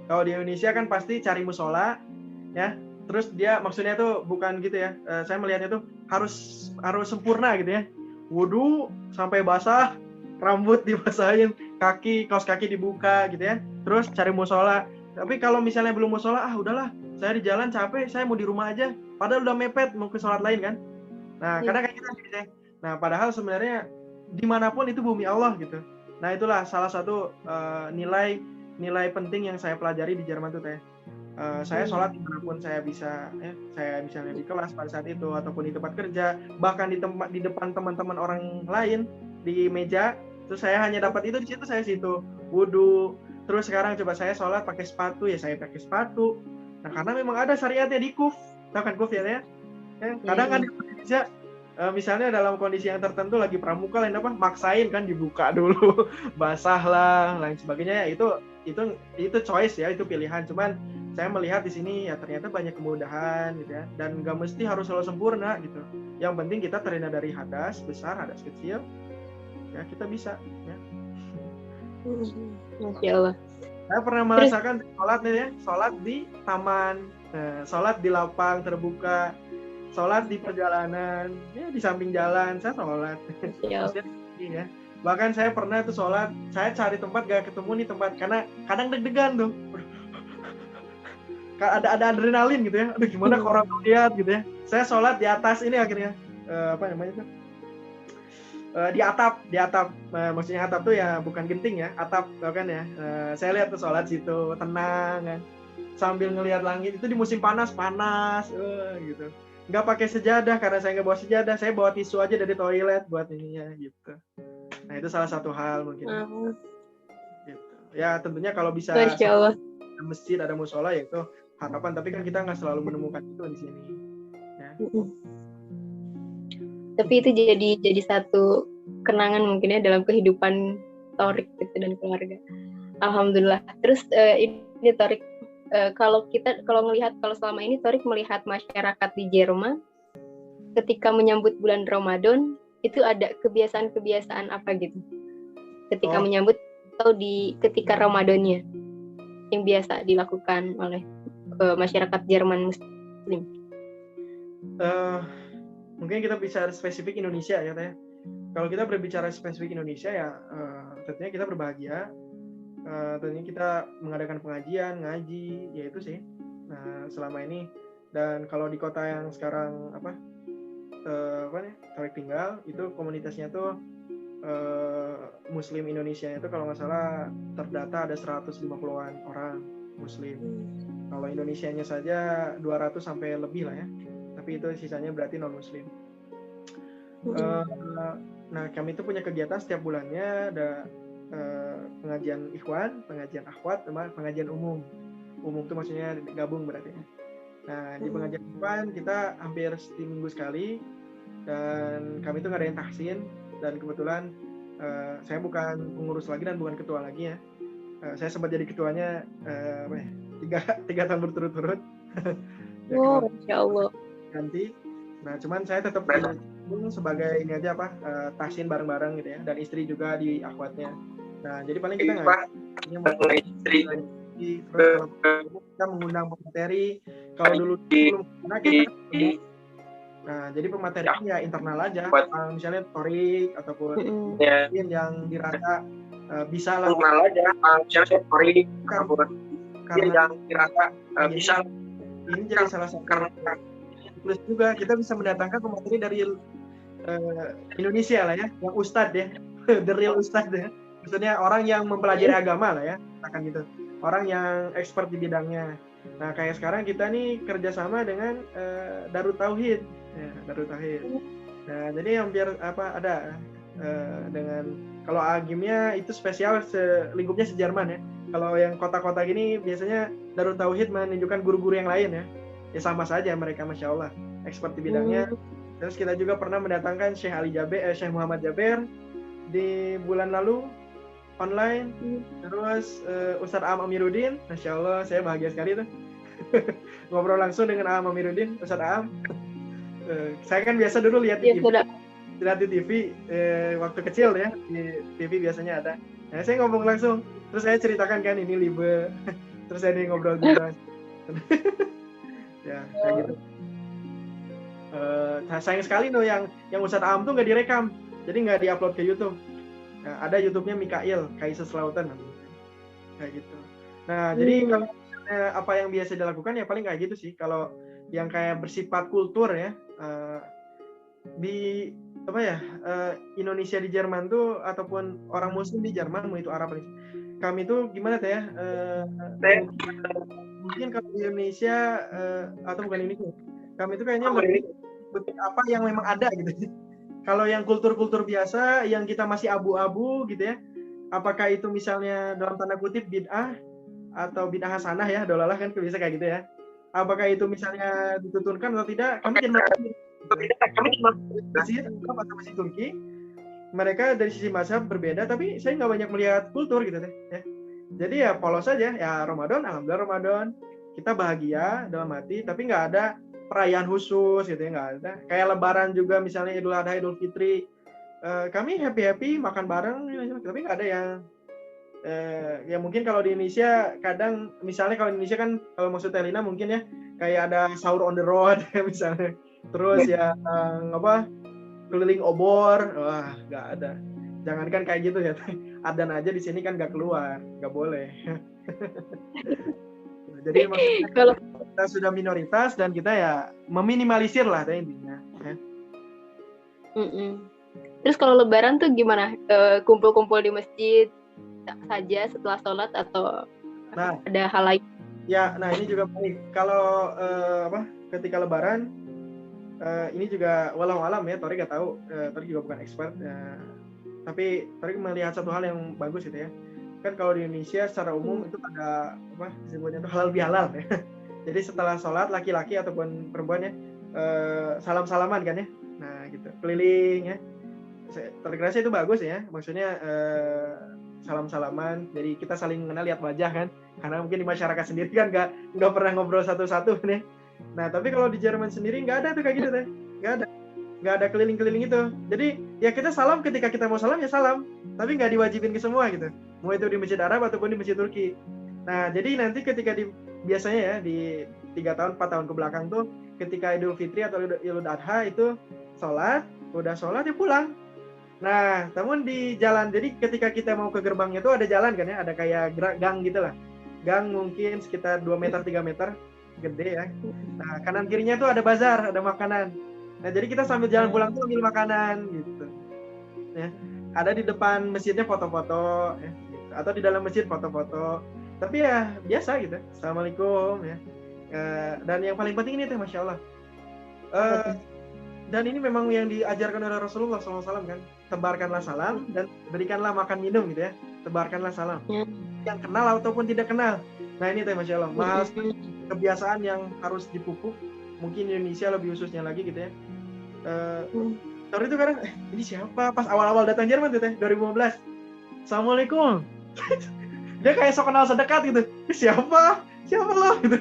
Kalau di Indonesia kan pasti cari musola, ya. Terus dia maksudnya tuh bukan gitu ya. Saya melihatnya tuh harus sempurna gitu ya. Wudu sampai basah, rambut dibasahin, kaos kaki dibuka gitu ya. Terus cari musola. Tapi kalau misalnya belum musola, udahlah, saya di jalan capek, saya mau di rumah aja. Padahal udah mepet mau ke sholat lain kan. Nah, karena kayak gitu ya. Nah, padahal sebenarnya dimanapun itu bumi Allah gitu. Nah, itulah salah satu nilai penting yang saya pelajari di Jerman tuh teh. Saya sholat dimanapun saya bisa, saya misalnya di kelas pada saat itu ataupun di tempat kerja, bahkan di depan teman-teman orang lain di meja, terus saya hanya dapat itu di situ, saya situ wudu, Terus sekarang coba saya sholat pakai sepatu, ya saya pakai sepatu. Nah, karena memang ada syariatnya di kuf. Tahu kan kuf ya? Kadang kan di Indonesia misalnya dalam kondisi yang tertentu lagi pramuka lain apa maksain kan dibuka dulu basah lah lain sebagainya, itu choice ya, itu pilihan. Cuman saya melihat di sini ya ternyata banyak kemudahan gitu ya, dan nggak mesti harus selalu sempurna gitu. Yang penting kita terhindar dari hadas besar, hadas kecil ya, kita bisa ya. Masya Allah. Saya pernah merasakan sholat nih ya, sholat di taman, sholat di lapang terbuka, sholat di perjalanan, ya di samping jalan saya sholat. Ya. Bahkan saya pernah tuh sholat, saya cari tempat gak ketemu nih tempat, karena kadang deg-degan tuh. Ada adrenalin gitu ya. Aduh gimana kalau orang lihat gitu ya. Saya sholat di atas ini akhirnya apa namanya tuh? Di atap, maksudnya atap tuh ya bukan genting ya, atap kan ya. Saya lihat tuh sholat situ tenang kan, sambil ngelihat langit. Itu di musim panas gitu. Nggak pakai sejadah karena saya nggak bawa sejadah, saya bawa tisu aja dari toilet buat ininya gitu. Nah itu salah satu hal mungkin. Gitu. Ya tentunya kalau bisa ada masjid, ada musola ya itu harapan, tapi kan kita nggak selalu menemukan itu di sini. Ya. Tapi itu jadi satu kenangan mungkin ya dalam kehidupan Thorik gitu dan keluarga. Alhamdulillah. Terus ini Thorik, kalau selama ini Thorik melihat masyarakat di Jerman ketika menyambut bulan Ramadan itu ada kebiasaan-kebiasaan apa gitu ketika menyambut atau ketika Ramadannya yang biasa dilakukan oleh masyarakat Jerman Muslim. Mungkin kita bicara spesifik Indonesia ya Teh. Kalau kita berbicara spesifik Indonesia ya tentunya kita berbahagia. Tentunya kita mengadakan pengajian, ngaji, ya itu sih. Nah, selama ini, dan kalau di kota yang sekarang Thorik tinggal, itu komunitasnya tuh Muslim Indonesia itu kalau nggak salah terdata ada 150-an orang Muslim. Kalau Indonesianya saja 200 sampai lebih lah ya. Tapi itu sisanya berarti non Muslim. Nah, kami itu punya kegiatan setiap bulannya, ada pengajian ikhwan, pengajian akhwat, sama pengajian umum. Umum itu maksudnya gabung berarti. Nah, di pengajian ikhwan kita hampir seminggu sekali, dan kami itu ngadain tahsin, dan kebetulan saya bukan pengurus lagi dan bukan ketua lagi ya. Saya sempat jadi ketuanya 3 tahun berturut-turut. Masya Allah. Ganti. Nah, cuman saya tetap sebagai ini aja tahsin bareng-bareng gitu ya, dan istri juga di akhwatnya. Nah, jadi paling kita kita mengundang pemateri. Kalau dulu belum pernah kita nah, jadi pematerinya ya internal aja, misalnya Thorik ataupun yang dirasa bisa lah internal aja, misalnya Thorik karena yang dirasa bisa. Ini jadi salah satu plus juga kita bisa mendatangkan pemateri dari Indonesia lah ya, yang ustadz ya, the real ustadz ya. Maksudnya orang yang mempelajari agama lah ya, akan gitu. Orang yang expert di bidangnya. Nah, kayak sekarang kita nih kerjasama dengan Darut Tauhid. Ya, Darut Tauhid. Nah, jadi hampir ada dengan kalau agimnya itu spesial lingkupnya se-Jerman ya. Kalau yang kota-kota gini biasanya Darut Tauhid menunjukkan guru-guru yang lain ya. Ya sama saja mereka, Masya Allah, expert di bidangnya. Terus kita juga pernah mendatangkan Syekh Muhammad Jaber di bulan lalu online. Terus Ustadz Aam Amiruddin, Masya Allah, saya bahagia sekali tuh ngobrol langsung dengan Aam Amiruddin, Ustadz Aam. Saya kan biasa dulu lihat di TV waktu kecil ya, di TV biasanya ada. Nah, saya ngomong langsung, terus saya ceritakan kan ini libe, terus saya ngobrol juga. Ya, kayak gitu. Sayang sekali tuh yang Ustadz Aam tuh nggak direkam, jadi nggak diupload ke YouTube. Nah, ada YouTube-nya Mikail Kaiserslautern kayak gitu. Nah, jadi kalau apa yang biasa dilakukan ya paling kayak gitu sih. Kalau yang kayak bersifat kultur ya, di Indonesia di Jerman tuh ataupun orang Muslim di Jerman, mau itu Arab, kami tuh gimana teh ya? Mungkin kalau di Indonesia atau bukan ini, kami tuh kayaknya apa yang memang ada gitu. Kalau yang kultur-kultur biasa yang kita masih abu-abu gitu ya, apakah itu misalnya dalam tanda kutip bid'ah atau bid'ah hasanah ya, dolalah kan bisa kayak gitu ya. Apakah itu misalnya dituturkan atau tidak, kami tidak Mesir atau Mesir Turki, mereka dari sisi mazhab berbeda, tapi saya nggak banyak melihat kultur gitu deh. Ya. Jadi ya polos saja, ya Ramadan, alhamdulillah Ramadan, kita bahagia dalam hati, tapi nggak ada perayaan khusus gitu ya, nggak ada. Kayak Lebaran juga misalnya Idul Adha, Idul Fitri, kami happy makan bareng, tapi nggak ada yang ya mungkin kalau di Indonesia kadang misalnya kalau di Indonesia kan kalau maksud Elina mungkin ya kayak ada sahur on the road misalnya, terus ya keliling obor, wah nggak ada. Jangankan kayak gitu ya, adzan aja di sini kan nggak keluar, nggak boleh. Jadi kalau kita sudah minoritas dan kita ya meminimalisir lah intinya. Terus kalau Lebaran tuh gimana? Kumpul-kumpul di masjid saja setelah sholat atau ada hal lain? Ya, nah ini juga baik. Kalau ketika Lebaran ini juga walau alam ya, Tori nggak tahu, Tori juga bukan expert. Tapi Tori melihat satu hal yang bagus gitu ya. Kan kalau di Indonesia secara umum itu ada disebutnya itu halal bihalal ya. Jadi setelah sholat laki-laki ataupun perempuan ya salam-salaman kan ya. Nah gitu, keliling ya. Tori rasa itu bagus ya. Maksudnya salam-salaman, jadi kita saling mengenal, lihat wajah kan, karena mungkin di masyarakat sendiri kan nggak pernah ngobrol satu-satu nih. Nah tapi kalau di Jerman sendiri nggak ada tuh kayak gitu deh, nggak ada keliling-keliling itu. Jadi ya kita salam ketika kita mau salam ya salam, tapi nggak diwajibin ke semua gitu, mau itu di Masjid Arab ataupun di Masjid Turki. Nah jadi nanti ketika biasanya ya di 3 tahun 4 tahun ke belakang tuh ketika Idul Fitri atau Idul Adha itu udah sholat ya pulang. Nah, namun di jalan, jadi ketika kita mau ke gerbangnya itu ada jalan kan ya, ada kayak gang gitu lah. Gang mungkin sekitar 2 meter, 3 meter, gede ya. Nah, kanan kirinya tuh ada bazar, ada makanan. Nah, jadi kita sambil jalan pulang tuh ambil makanan gitu. Ya. Ada di depan masjidnya foto-foto, ya, gitu. Atau di dalam masjid foto-foto. Tapi ya biasa gitu. Assalamualaikum ya. Dan yang paling penting ini tuh, Masya Allah. Dan ini memang yang diajarkan oleh Rasulullah SAW kan, tebarkanlah salam dan berikanlah makan minum gitu ya, tebarkanlah salam. Yang kenal ataupun tidak kenal. Nah ini tuh Masya Allah, mahal kebiasaan yang harus dipupuk. Mungkin di Indonesia lebih khususnya lagi gitu ya. Sorry itu kadang, ini siapa? Pas awal-awal datang Jerman tuh 2015. Assalamualaikum. Dia kayak sok kenal sedekat gitu. Siapa lo? Gitu.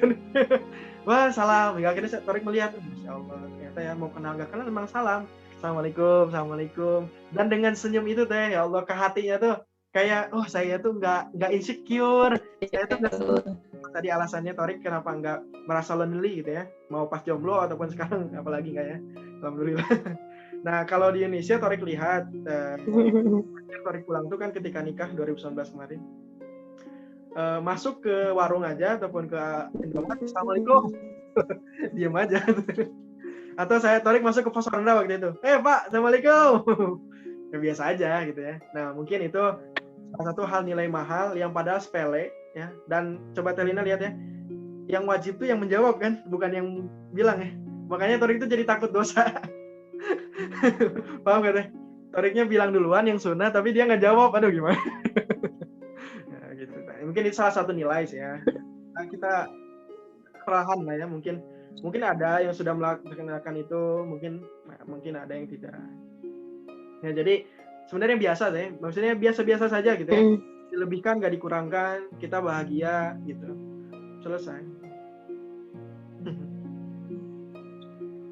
Wah salam. Akhirnya Torik melihat, Masya Allah. Ya mau kenal gak kenal memang salam, assalamualaikum, dan dengan senyum itu teh ya Allah ke hatinya tuh kayak saya tuh nggak insecure, saya tuh nggak tadi alasannya Torik kenapa nggak merasa lonely gitu ya, mau pas jomblo ataupun sekarang apalagi nggak ya, alhamdulillah. Nah kalau di Indonesia Torik lihat Torik pulang tuh kan ketika nikah 2019 kemarin, masuk ke warung aja ataupun ke Indomaret, assalamualaikum, diem aja. Atau saya Torik masuk ke pos ronda waktu itu, Pak, assalamualaikum. Ya biasa aja gitu ya. Nah mungkin itu salah satu hal nilai mahal yang padahal sepele ya. Dan coba Telina lihat ya, yang wajib tuh yang menjawab kan, bukan yang bilang ya. Makanya Torik itu jadi takut dosa. Paham gak deh? Toriknya bilang duluan yang sunnah, tapi dia nggak jawab, aduh gimana? Nah, gitu. Nah, mungkin itu salah satu nilai sih ya. Nah, kita perlahan lah ya, mungkin ada yang sudah melakukan itu, mungkin ada yang tidak. Ya jadi sebenarnya biasa deh, maksudnya biasa-biasa saja gitu ya. Dilebihkan nggak dikurangkan, kita bahagia gitu. Selesai.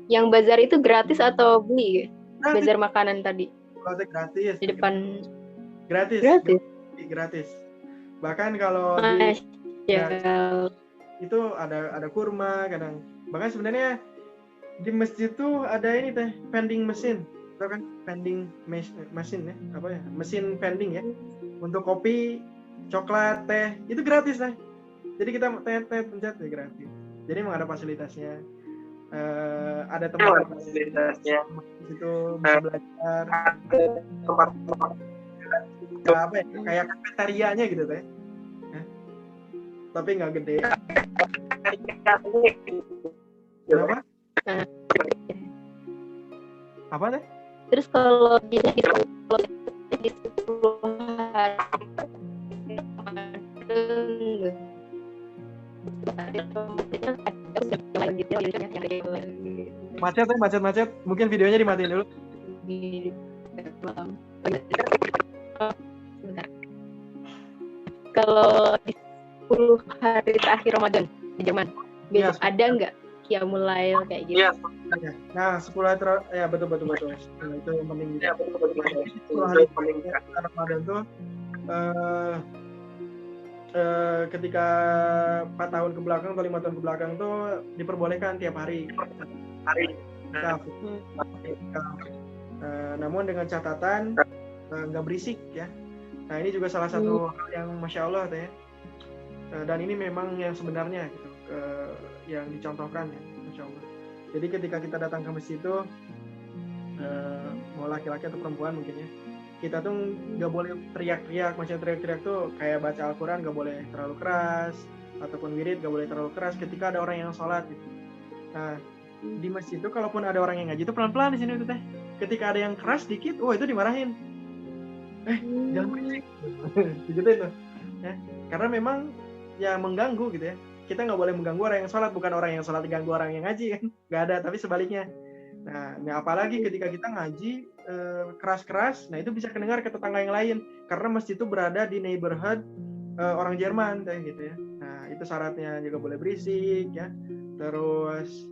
Yang bazar itu gratis atau beli? Bazar makanan tadi. Gratis. Di depan. Gratis. Bahkan kalau itu ada kurma kadang. Bahkan sebenarnya di masjid tuh ada ini teh, vending machine. Tahu kan vending machine ya? Apa ya? Mesin vending ya. Untuk kopi, coklat, teh, itu gratis teh. Jadi kita teh pencet ya gratis. Jadi memang ada fasilitasnya. Ada tempat fasilitasnya. Itu bisa belajar. Tempat apa ya? Kayak kafetarianya gitu teh. Tapi nggak gede. Kenapa? Apa deh? Terus kalau di 10 hari Macet. Mungkin videonya dimatiin dulu. Di dalam sebentar. Kalau di 10 hari terakhir Ramadan di Jerman, besok ada nggak Qiyamul Lail kayak gitu? Iya. Nah, 10 hari ya betul. Nah, itu yang penting juga. 10 hari Ramadan tuh ketika 4 tahun ke belakang atau 5 tahun ke belakang tuh diperbolehkan tiap hari. Namun dengan catatan nggak berisik ya. Nah ini juga salah satu hal yang masya Allah ya. Dan ini memang yang sebenarnya gitu, yang dicontohkan ya, masya Allah. Jadi ketika kita datang ke masjid itu mau laki-laki atau perempuan mungkin ya, kita tuh nggak boleh teriak-teriak. Maksudnya teriak-teriak tuh kayak baca Al-Quran nggak boleh terlalu keras, ataupun wirid nggak boleh terlalu keras ketika ada orang yang sholat gitu. Nah di masjid itu kalaupun ada orang yang ngaji itu pelan-pelan di sini tuh teh. Ketika ada yang keras dikit, itu dimarahin. Jangan berisik. Gitu itu. Ya. Karena memang ya mengganggu gitu ya. Kita nggak boleh mengganggu orang yang sholat, bukan orang yang sholat diganggu orang yang ngaji kan. Nggak ada, tapi sebaliknya. Nah apalagi ketika kita ngaji keras-keras, nah itu bisa kedengar ke tetangga yang lain. Karena masjid itu berada di neighborhood orang Jerman kayak gitu ya. Nah itu syaratnya juga boleh berisik ya. Terus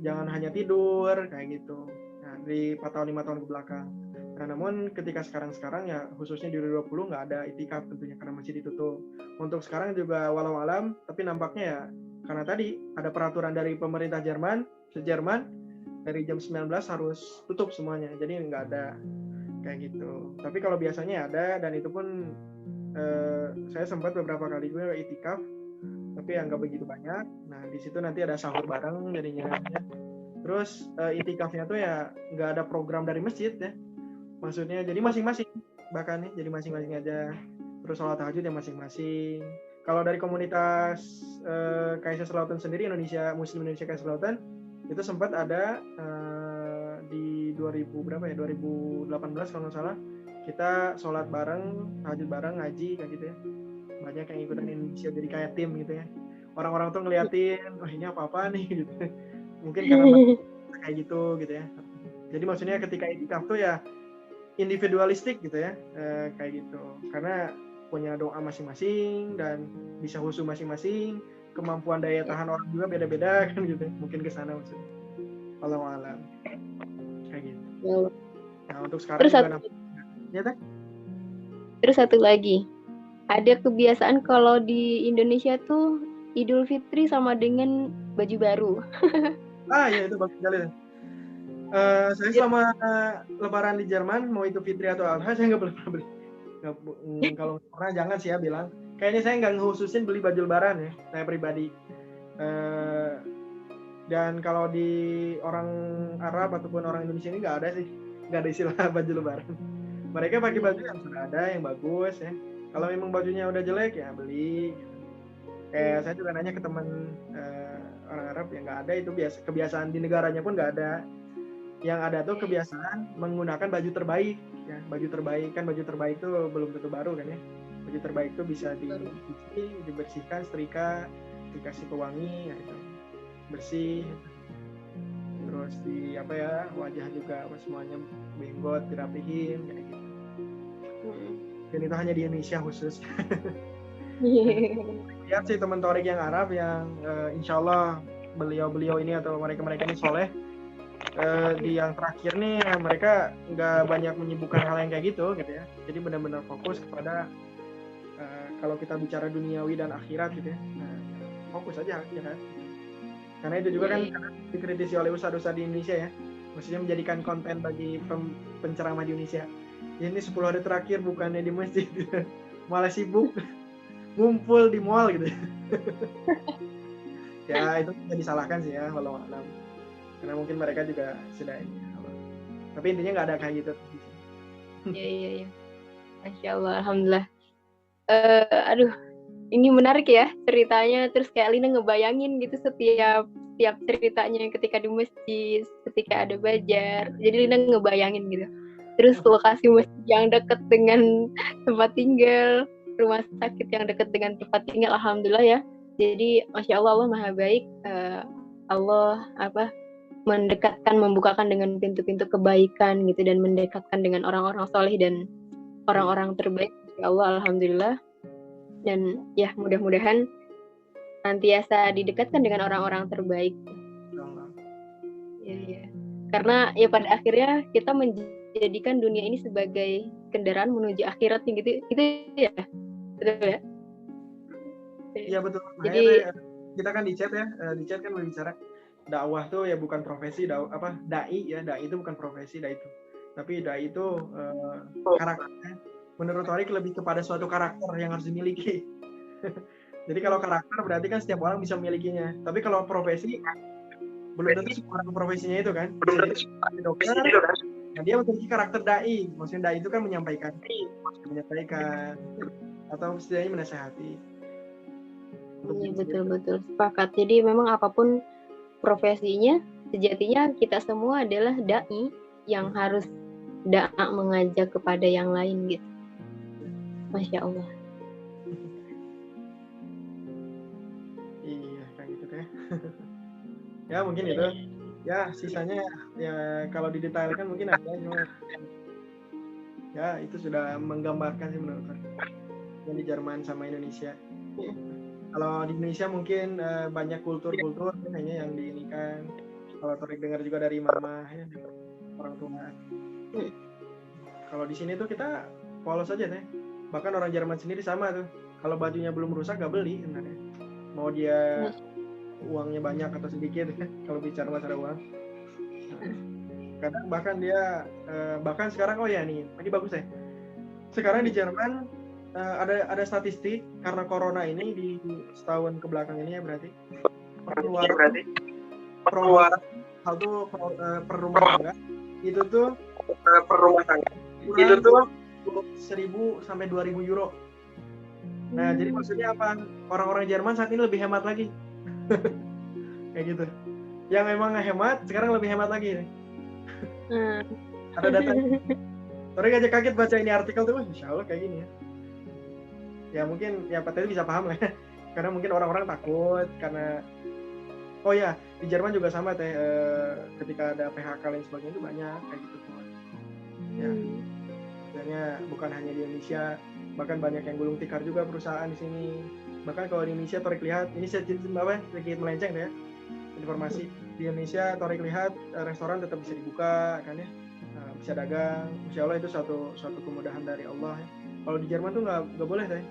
jangan hanya tidur kayak gitu. Nah di 4 tahun 5 tahun ke belakang. Nah namun ketika sekarang ya khususnya di 2020 nggak ada itikaf tentunya karena masih ditutup. Untuk sekarang juga walau alam, tapi nampaknya ya karena tadi ada peraturan dari pemerintah Jerman dari jam 19 harus tutup semuanya. Jadi nggak ada kayak gitu. Tapi kalau biasanya ada, dan itu pun saya sempat beberapa kali gue itikaf, tapi yang nggak begitu banyak. Nah di situ nanti ada sahur bareng jadinya. Terus itikafnya tuh ya nggak ada program dari masjid ya. Maksudnya jadi masing-masing bahkan nih, jadi masing-masing aja. Terus sholat tahajud ya masing-masing. Kalau dari komunitas Kaiserslautern sendiri, Muslim Indonesia Kaiserslautern, itu sempat ada di 2018 kalau nggak salah, kita sholat bareng, tahajud bareng, ngaji kayak gitu ya. Banyak yang ikutan Indonesia jadi kayak tim gitu ya. Orang-orang tuh ngeliatin, ini apa-apa nih gitu. Mungkin karena kayak gitu ya. Jadi maksudnya ketika itikaf tuh ya individualistik gitu ya, kayak gitu. Karena punya doa masing-masing dan bisa khusyuk masing-masing, kemampuan daya tahan orang juga beda-beda kan gitu. Mungkin ke sana maksudnya. Wallahu a'lam. Kayak gitu. Nah, untuk sekarang juga Terus satu lagi. Ada kebiasaan kalau di Indonesia tuh Idul Fitri sama dengan baju baru. Ya itu bagus sekali. Saya selama Lebaran di Jerman, mau itu Fitri atau Adha, saya nggak pernah beli. Kalau pernah jangan sih ya bilang. Kayaknya saya nggak ngehususin beli baju Lebaran ya, saya pribadi. Dan kalau di orang Arab ataupun orang Indonesia ini nggak ada istilah baju Lebaran. Mereka pakai baju yang sudah ada, yang bagus ya. Kalau memang bajunya udah jelek ya beli. Kayak saya juga nanya ke teman orang Arab yang nggak ada, itu kebiasaan di negaranya pun nggak ada. Yang ada tuh kebiasaan menggunakan baju terbaik ya. Baju terbaik itu belum tentu baru kan ya. Baju terbaik itu bisa dibersihkan, setrika, dikasih pewangi ya, itu bersih. Terus wajah juga semuanya benggot dirapihin kayak gitu. Dan itu hanya di Indonesia khusus. Lihat sih teman Torik yang Arab yang insya Allah beliau ini atau mereka ini soleh. Di yang terakhir nih mereka nggak banyak menyibukkan hal yang kayak gitu ya. Jadi benar-benar fokus kepada kalau kita bicara duniawi dan akhirat gitu ya. Nah, fokus aja ya kan. Karena itu juga kan dikritisi oleh ustadz-ustadz di Indonesia ya. Maksudnya menjadikan konten bagi penceramah di Indonesia. Ini 10 hari terakhir bukannya di masjid, malah sibuk ngumpul di mall gitu. Ya itu bisa disalahkan sih ya walau alam. Karena mungkin mereka juga sudah ini. Tapi intinya nggak ada kayak gitu. Iya. Masya Allah, alhamdulillah. Ini menarik ya ceritanya. Terus kayak Lina ngebayangin gitu setiap ceritanya ketika di masjid, ketika ada bajar. Jadi Lina ngebayangin gitu. Terus lokasi masjid yang dekat dengan tempat tinggal, rumah sakit yang dekat dengan tempat tinggal, alhamdulillah ya. Jadi masya Allah, Allah maha baik. Allah mendekatkan, membukakan dengan pintu-pintu kebaikan gitu, dan mendekatkan dengan orang-orang soleh dan orang-orang terbaik. Ya Allah, alhamdulillah. Dan ya mudah-mudahan nantiasa didekatkan dengan orang-orang terbaik. Ya. Karena ya pada akhirnya kita menjadikan dunia ini sebagai kendaraan menuju akhirat gitu ya. Betul ya? Iya betul. Jadi kita kan di chat kan berbicara dakwah tuh ya bukan profesi, dai itu bukan profesi, dai itu. Tapi dai itu karakternya menurut Torik lebih kepada suatu karakter yang harus dimiliki. Jadi kalau karakter berarti kan setiap orang bisa memilikinya. Tapi kalau profesi belum tentu semua orang profesinya itu kan. Bisa jadi dokter, nah dia memiliki karakter dai. Maksudnya dai itu kan menyampaikan atau setidaknya menasehati. Iya, betul sepakat. Jadi memang apapun profesinya, sejatinya kita semua adalah dai yang harus mengajak kepada yang lain gitu. Masya Allah. Iya kayak gitu deh. Ya mungkin itu. Ya sisanya ya kalau didetailkan mungkin ada, cuma ya itu sudah menggambarkan sih menurut saya yang di Jerman sama Indonesia. Kalau di Indonesia mungkin banyak kultur kayaknya yang diinikan. Kalau Torik dengar juga dari mama ya, dari orang tua. Kalau di sini tuh kita polos aja deh. Bahkan orang Jerman sendiri sama tuh. Kalau bajunya belum rusak gak beli sebenarnya. Mau dia uangnya banyak atau sedikit kalau bicara masalah uang. Kadang bahkan dia bahkan sekarang ini bagus ya. Sekarang di Jerman ada statistik karena corona ini di setahun ke belakang ini ya berarti pengeluaran satu per rumah tangga itu tuh 1.000 sampai 2.000 euro. Nah jadi maksudnya apa, orang-orang Jerman saat ini lebih hemat lagi. Kayak gitu. Yang emang hemat sekarang lebih hemat lagi nih. Ada data. Sorry aja kaget baca ini artikel tuh, insya Allah kayak gini ya. Ya mungkin ya Pak Teddy bisa paham lah ya. Karena mungkin orang-orang takut karena di Jerman juga sama teh ketika ada PHK dan sebagainya itu banyak kayak gitu semua. Ya. Sebenarnya bukan hanya di Indonesia, bahkan banyak yang gulung tikar juga perusahaan di sini. Bahkan kalau di Indonesia Torik lihat, ini sedikit melenceng deh ya. Informasi di Indonesia Torik lihat restoran tetap bisa dibuka kan ya. Bisa dagang, insya Allah itu suatu kemudahan dari Allah ya. Kalau di Jerman tuh nggak boleh deh.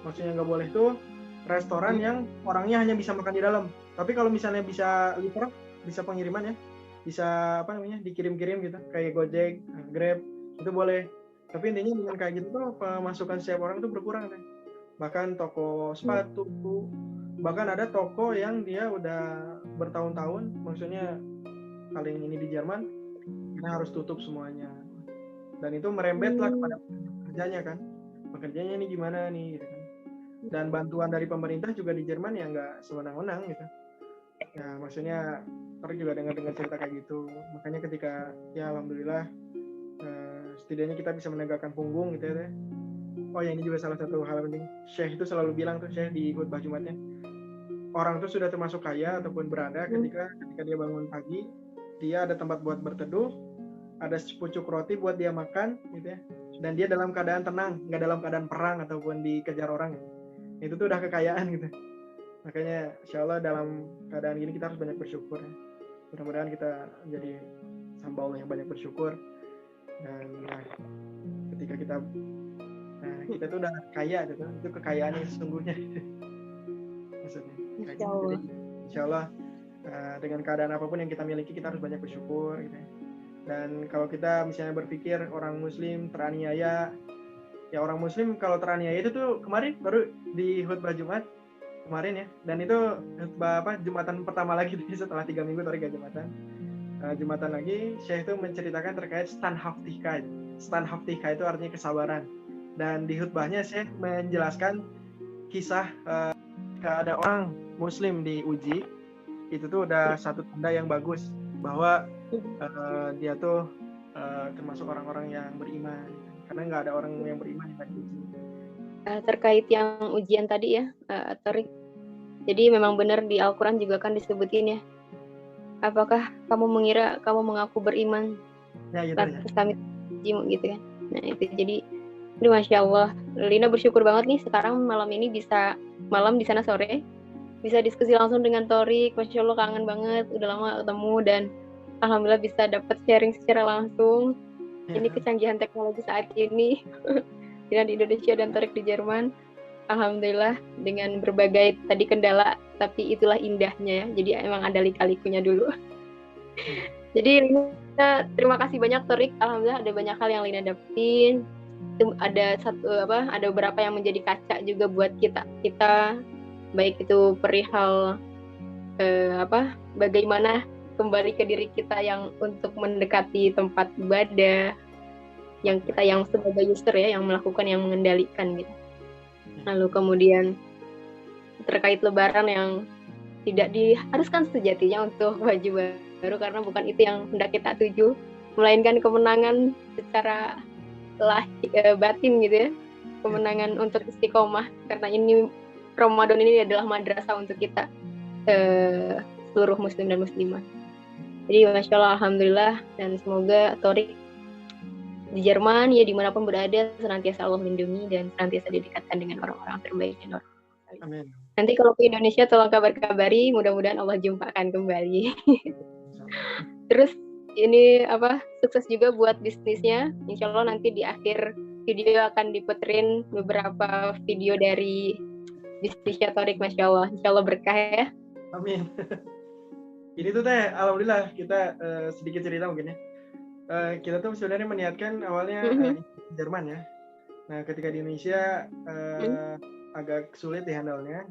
Maksudnya nggak boleh tuh restoran yang orangnya hanya bisa makan di dalam. Tapi kalau misalnya bisa liver, bisa pengiriman ya, bisa dikirim-kirim gitu, kayak Gojek, Grab, itu boleh. Tapi intinya dengan kayak gitu tuh pemasukan setiap orang tuh berkurang deh. Bahkan toko sepatu, bahkan ada toko yang dia udah bertahun-tahun, maksudnya paling ini di Jerman, kita harus tutup semuanya. Dan itu merembet lah kepada pekerjanya kan. Pekerjanya ini gimana nih gitu kan. Dan bantuan dari pemerintah juga di Jerman ya nggak sewenang-wenang gitu. Ya maksudnya Torik juga dengar cerita kayak gitu. Makanya ketika ya alhamdulillah setidaknya kita bisa menegakkan punggung gitu ya. Ya ini juga salah satu hal penting. Syekh itu selalu bilang tuh Syekh di khutbah Jumatnya, orang itu sudah termasuk kaya ataupun berada ketika dia bangun pagi, dia ada tempat buat berteduh, ada sepucuk roti buat dia makan gitu ya. Dan dia dalam keadaan tenang, nggak dalam keadaan perang ataupun dikejar orang. Itu tuh udah kekayaan gitu. Makanya insya Allah dalam keadaan gini kita harus banyak bersyukur ya. Mudah-mudahan kita jadi hamba Allah yang banyak bersyukur. Dan ketika kita tuh udah kaya gitu, itu kekayaan yang sesungguhnya. Maksudnya. Insya Allah dengan keadaan apapun yang kita miliki kita harus banyak bersyukur gitu ya. Dan kalau kita misalnya berpikir orang muslim teraniaya, ya orang muslim kalau teraniaya itu tuh kemarin baru di khutbah Jumat kemarin ya, dan itu khutbah Jumatan pertama lagi setelah 3 minggu Torik Jumatan. Jumatan lagi Syekh itu menceritakan terkait standhaftigkeit. Standhaftigkeit itu artinya kesabaran. Dan di khutbahnya Syekh menjelaskan kisah ada orang muslim diuji, itu tuh udah satu tanda yang bagus bahwa dia tuh termasuk orang-orang yang beriman, karena nggak ada orang yang beriman yang diuji. Terkait yang ujian tadi ya, Torik. Jadi memang benar di Al-Quran juga kan disebutin ya, apakah kamu mengira kamu mengaku beriman Ya gitu ya. lantas kami jimu gitu kan. Nah itu jadi Masya Allah, Lina bersyukur banget nih sekarang malam ini bisa malam di sana sore bisa diskusi langsung dengan Torik. Masya Allah kangen banget, udah lama gak ketemu dan alhamdulillah bisa dapat sharing secara langsung. Ya. Ini kecanggihan teknologi saat ini dengan di Indonesia dan Torik di Jerman. Alhamdulillah dengan berbagai tadi kendala, tapi itulah indahnya ya. Jadi emang ada lika-likunya dulu. Jadi Lina, terima kasih banyak Torik. Alhamdulillah ada banyak hal yang Lina dapetin. Ada beberapa yang menjadi kaca juga buat kita baik itu perihal bagaimana kembali ke diri kita yang untuk mendekati tempat ibadah yang kita yang sebagai user ya yang melakukan yang mengendalikan gitu. Lalu kemudian terkait lebaran yang tidak diharuskan sejatinya untuk baju baru karena bukan itu yang hendak kita tuju, melainkan kemenangan secara batin gitu ya, kemenangan untuk istiqomah karena ini Ramadan ini adalah madrasah untuk kita seluruh muslim dan muslimah. Jadi Masya Allah Alhamdulillah dan semoga Torik di Jerman ya dimanapun berada senantiasa Allah lindungi dan senantiasa didekatkan dengan orang-orang terbaik dan orang-orang. Amin. Nanti kalau ke Indonesia tolong kabar-kabari, mudah-mudahan Allah jumpakan kembali. Terus ini sukses juga buat bisnisnya. Insya Allah nanti di akhir video akan diputerin beberapa video dari bisnisnya Torik. Masya Allah, Insya Allah berkah ya. Amin. Ini tuh teh, alhamdulillah kita sedikit cerita mungkin ya. Kita tuh sebenarnya meniatkan awalnya Jerman ya. Nah ketika di Indonesia agak sulit dihandle-nya,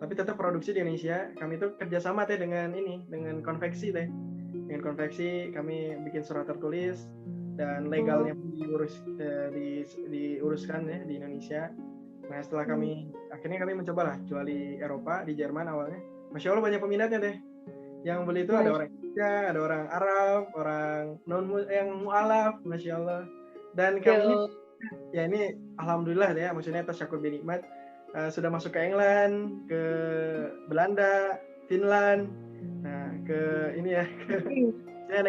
tapi tetap produksi di Indonesia. Kami tuh kerjasama teh dengan konveksi teh. Dengan konveksi kami bikin surat tertulis dan legalnya pun diuruskan ya di Indonesia. Nah setelah akhirnya kami mencoba lah jual di Eropa, di Jerman awalnya. Masya Allah banyak peminatnya deh. Yang beli itu ada orang Indonesia, ada orang Arab, orang yang mu'alaf, Masya Allah. Dan kami ini alhamdulillah ya, maksudnya tasyakur binikmat sudah masuk ke England, ke Belanda, Finland, nah ke ini ya, ke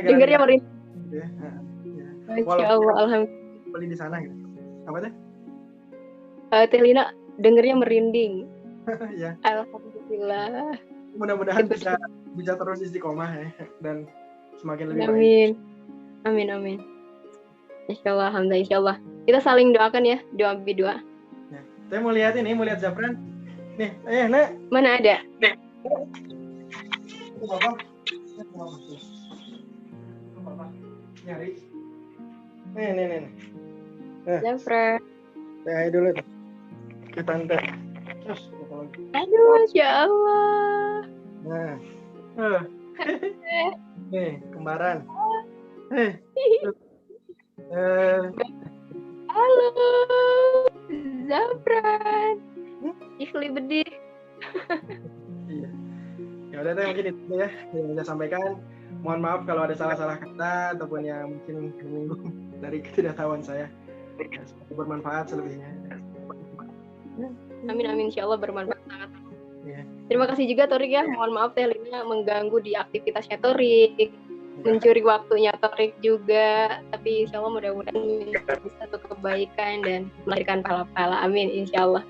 dengarnya merinding. Ya. Masya Allah, alhamdulillah. Beli di sana gitu. Apa teh? Teh Lina dengarnya merinding. Ya. Alhamdulillah. Mudah-mudahan bisa terus istiqomah ya dan semakin lebih baik. Amin. Insya Allah, alhamdulillah, insya Allah. Kita saling doakan ya, doa bidua. Nah, saya mau lihat Zafran. Nih, Nek. Mana ada? Itu Bapak. Bapak. Nyari. Nih. Zafran. Saya dulu tuh. Ke tante. Terus, aduh, Masya Allah. Nah. Nih, kembaran. Halo, Zafran. Ikhli bedih. Iya. Ya udah mungkin itu ya yang bisa sampaikan. Mohon maaf kalau ada salah-salah kata ataupun yang mungkin menyinggung dari ketidaktahuan saya. Ya, semoga bermanfaat selebihnya. Amin, insya Allah bermanfaat sangat. Ya. Terima kasih juga Torik ya. Mohon maaf Teh Lina mengganggu di aktivitasnya Torik, mencuri waktunya Torik juga. Tapi insya Allah mudah-mudahan bisa untuk kebaikan dan melahirkan pahala-pahala. Amin insya Allah.